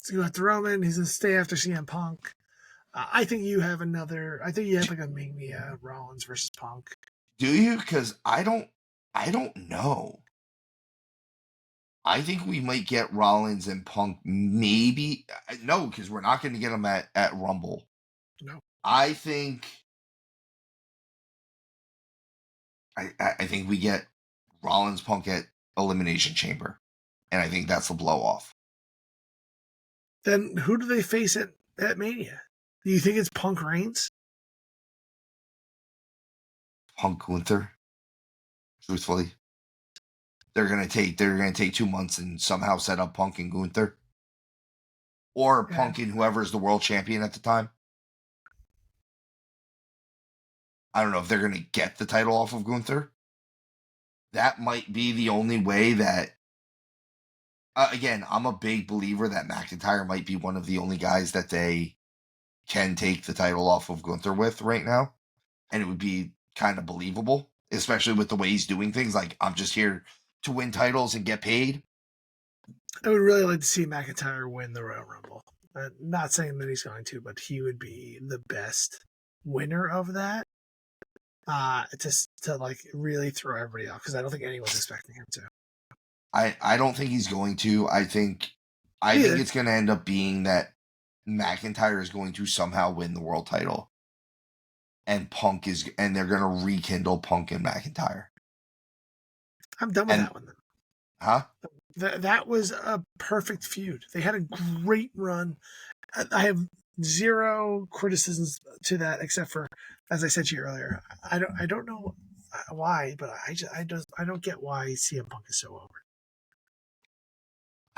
he's going to go after Roman. He's going to stay after CM Punk. I think you have another. I think you have like a Mania Rollins versus Punk. Do you? Because I don't know. I think we might get Rollins and Punk. Maybe no, because we're not going to get them at Rumble. No, I think. I think we get Rollins Punk at Elimination Chamber, and I think that's the blow off. then who do they face at Mania? Do you think it's Punk Reigns? Punk Gunther. Truthfully, they're gonna take 2 months and somehow set up Punk and Gunther, or Yeah. Punk and whoever is the world champion at the time. I don't know if they're gonna get the title off of Gunther. That might be the only way that. Again, I'm a big believer that McIntyre might be one of the only guys that they can take the title off of Gunther with right now, and it would be kind of believable, especially with the way he's doing things. Like, I'm just here to win titles and get paid. I would really like to see McIntyre win the Royal Rumble. Not saying that he's going to, but he would be the best winner of that. Just to like really throw everybody off because I don't think anyone's expecting him to. I don't think he's going to. I think it's going to end up being that McIntyre is going to somehow win the world title, and they're going to rekindle Punk and McIntyre. I'm done with that one then. Huh? That was a perfect feud. They had a great run. I have zero criticisms to that except for, as I said to you earlier, I don't know why, but I don't get why CM Punk is so over.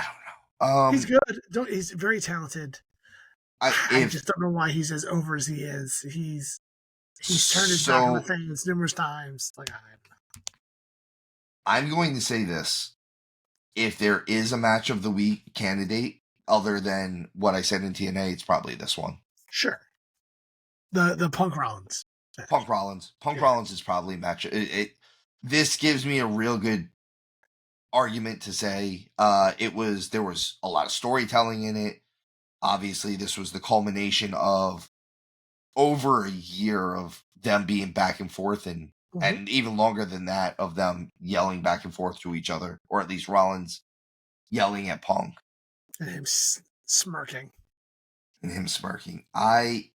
I don't know. He's good. He's very talented. I just don't know why he's as over as he is. He's turned his back on the fans numerous times. Like, I don't know. I'm going to say this. If there is a match of the week candidate, other than what I said in TNA, it's probably this one. Sure. The Punk Rollins. Punk Rollins. Punk Rollins is probably a match. This gives me a real good argument to say there was a lot of storytelling in it. Obviously, this was the culmination of over a year of them being back and forth and even longer than that of them yelling back and forth to each other, or at least Rollins yelling at Punk. And him smirking. I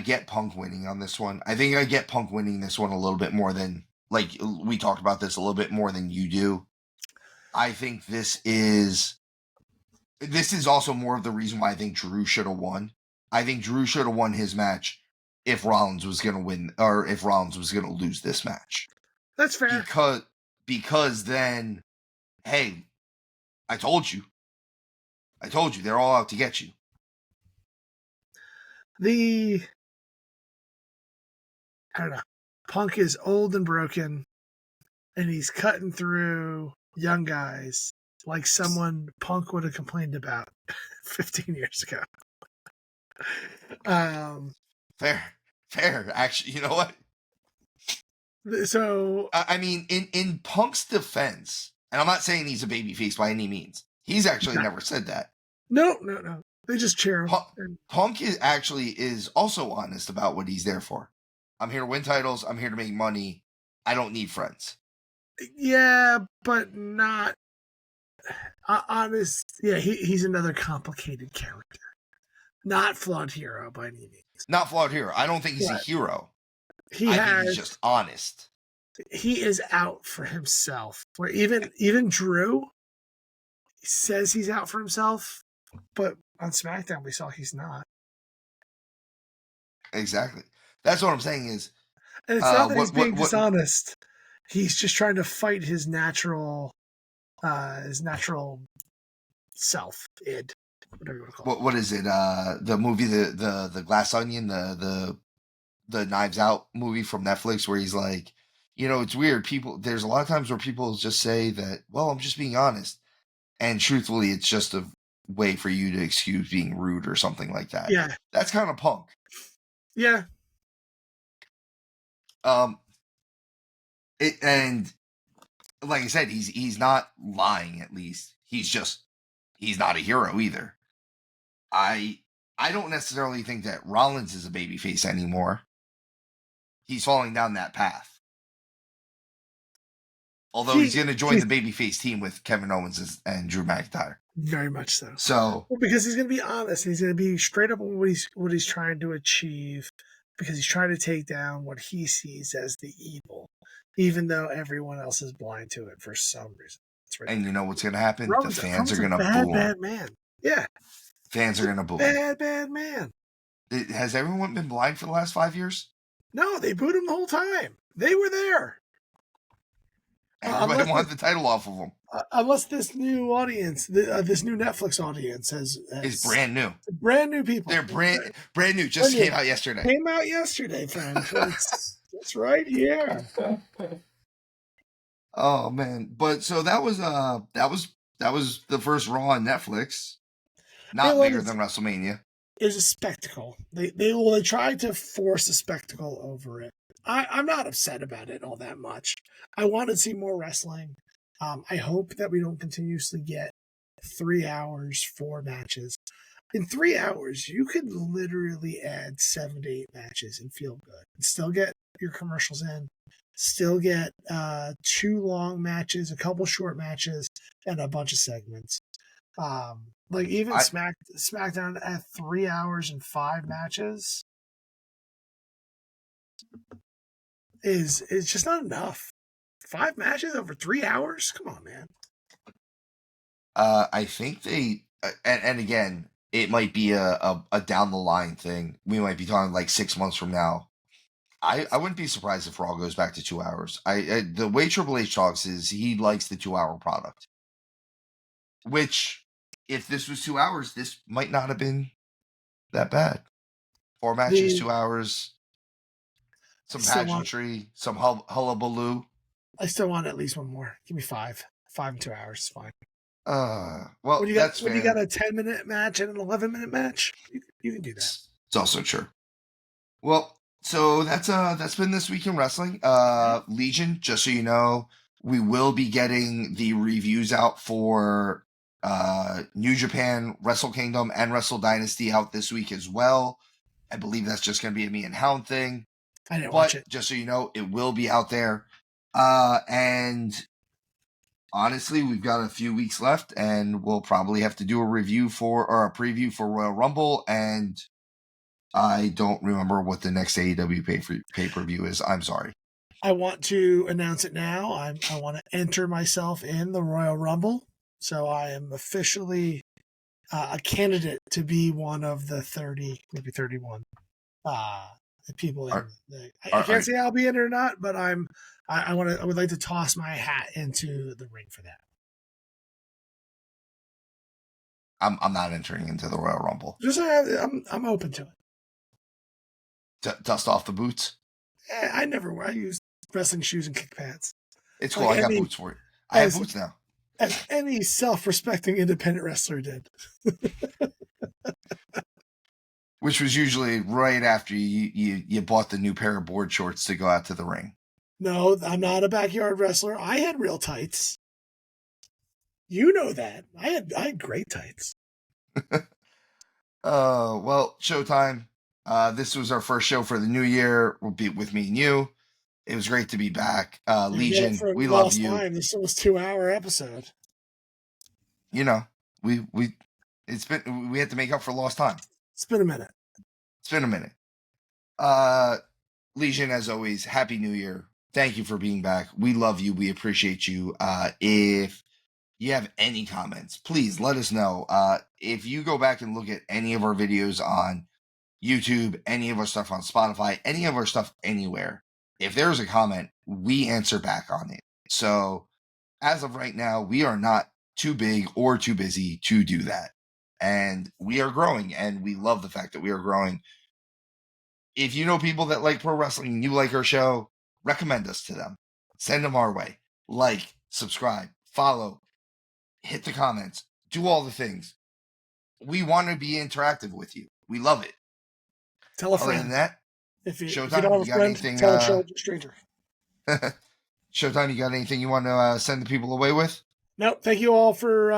get Punk winning on this one. I think I get Punk winning this one a little bit more than, like, we talked about this a little bit more than you do. I think this is also more of the reason why I think Drew should have won. I think Drew should have won his match if Rollins was going to win, or if Rollins was going to lose this match. That's fair. Because then, hey, I told you, they're all out to get you. I don't know. Punk is old and broken, and he's cutting through young guys like someone Punk would have complained about 15 years ago. Fair. Actually, you know what? So I mean, in Punk's defense, and I'm not saying he's a babyface by any means. He's actually never said that. No. They just cheer him. Punk is also honest about what he's there for. I'm here to win titles. I'm here to make money. I don't need friends. Yeah, but not honest. Yeah, he's another complicated character. Not flawed hero by any means. Not flawed hero. I don't think he's a hero. I think he's just honest. he is out for himself. Where even Drew says he's out for himself, but on SmackDown we saw he's not. Exactly. That's what I'm saying is. And it's not that he's being what dishonest. He's just trying to fight his natural self, id, whatever you want to call it. What is it? The movie, the Glass Onion, the Knives Out movie from Netflix, where he's like, it's weird. There's a lot of times where people just say that, well, I'm just being honest, and truthfully, it's just a way for you to excuse being rude or something like that. Yeah, that's kind of punk. Yeah. And like I said, he's not lying. At least he's not a hero either. I don't necessarily think that Rollins is a babyface anymore. He's falling down that path. Although he's going to join the babyface team with Kevin Owens and Drew McIntyre. Very much so. So, because he's going to be honest, he's going to be straight up on what he's trying to achieve, because he's trying to take down what he sees as the evil, even though everyone else is blind to it for some reason. And you know what's going to happen? Rollins, the fans are going to boo him. Bad man. Yeah. Fans are going to boo him. Bad man. Has everyone been blind for the last 5 years? No, they booed him the whole time. They were there. Everybody wanted the title off of him. Unless this new audience, this new Netflix audience is brand new. Brand new people. They're brand new. Just came out yesterday. Came out yesterday, friends. It's right here. Oh man! But so that was the first Raw on Netflix. Not bigger than WrestleMania. It was a spectacle. They tried to force a spectacle over it. I'm not upset about it all that much. I want to see more wrestling. I hope that we don't continuously get 3 hours, 4 matches. In 3 hours, you could literally add 7 to 8 matches and feel good. And still get your commercials in. Still get 2 long matches, a couple short matches, and a bunch of segments. Like even SmackDown at 3 hours and 5 matches is just not enough. 5 matches over 3 hours? Come on, man. I think they and again, it might be a down the line thing. We might be talking like 6 months from now. I wouldn't be surprised if Raw goes back to 2 hours. The way Triple H talks is he likes the 2-hour product. Which, if this was 2 hours, this might not have been that bad. 4 matches, 2 hours, some pageantry, some hullabaloo. I still want at least one more. Give me 5. 5 and 2 hours is fine. Well, when you got a 10-minute match and an 11-minute match, you can do that. It's also true. Well, so that's been this week in wrestling. Legion, just so you know, we will be getting the reviews out for New Japan, Wrestle Kingdom, and Wrestle Dynasty out this week as well. I believe that's just going to be a me and Hound thing. I didn't watch it. Just so you know, it will be out there. And honestly, we've got a few weeks left, and we'll probably have to do a preview for Royal Rumble. And I don't remember what the next AEW pay-per-view is. I'm sorry. I want to announce it now. I want to enter myself in the Royal Rumble. So I am officially a candidate to be one of the 30, maybe 31 people. I can't say I'll be in it or not, but I would like to toss my hat into the ring for that. I'm not entering into the Royal Rumble. I'm open to it. Dust off the boots? I never wear. I use wrestling shoes and kick pads. It's cool. I got boots for it. I have boots now. As any self-respecting independent wrestler did. Which was usually right after you bought the new pair of board shorts to go out to the ring. No, I'm not a backyard wrestler. I had real tights. You know that. I had great tights. Well, showtime. This was our first show for the new year. We'll be with me and you. It was great to be back. Legion, we love you. This was a 2-hour episode. You know, we had to make up for lost time. It's been a minute. Legion, as always, Happy New Year. thank you for being back. We love you. We appreciate you. If you have any comments, please let us know. If you go back and look at any of our videos on YouTube, any of our stuff on Spotify, any of our stuff anywhere, if there's a comment, we answer back on it. So as of right now, we are not too big or too busy to do that. And we are growing, and we love the fact that we are growing. If you know people that like pro wrestling and you like our show, recommend us to them. Send them our way. Like, subscribe, follow, hit the comments, do all the things. We want to be interactive with you. We love it. Tell a Other friend. than that, If you Showtime, don't have you a got friend, anything? tell a stranger. Showtime, you got anything you want to send the people away with? No, thank you all for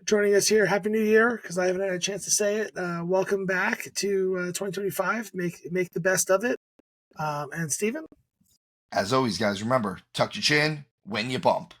joining us here. Happy New Year, because I haven't had a chance to say it. Welcome back to 2025. Make the best of it. And Steven? As always, guys, remember, tuck your chin when you bump.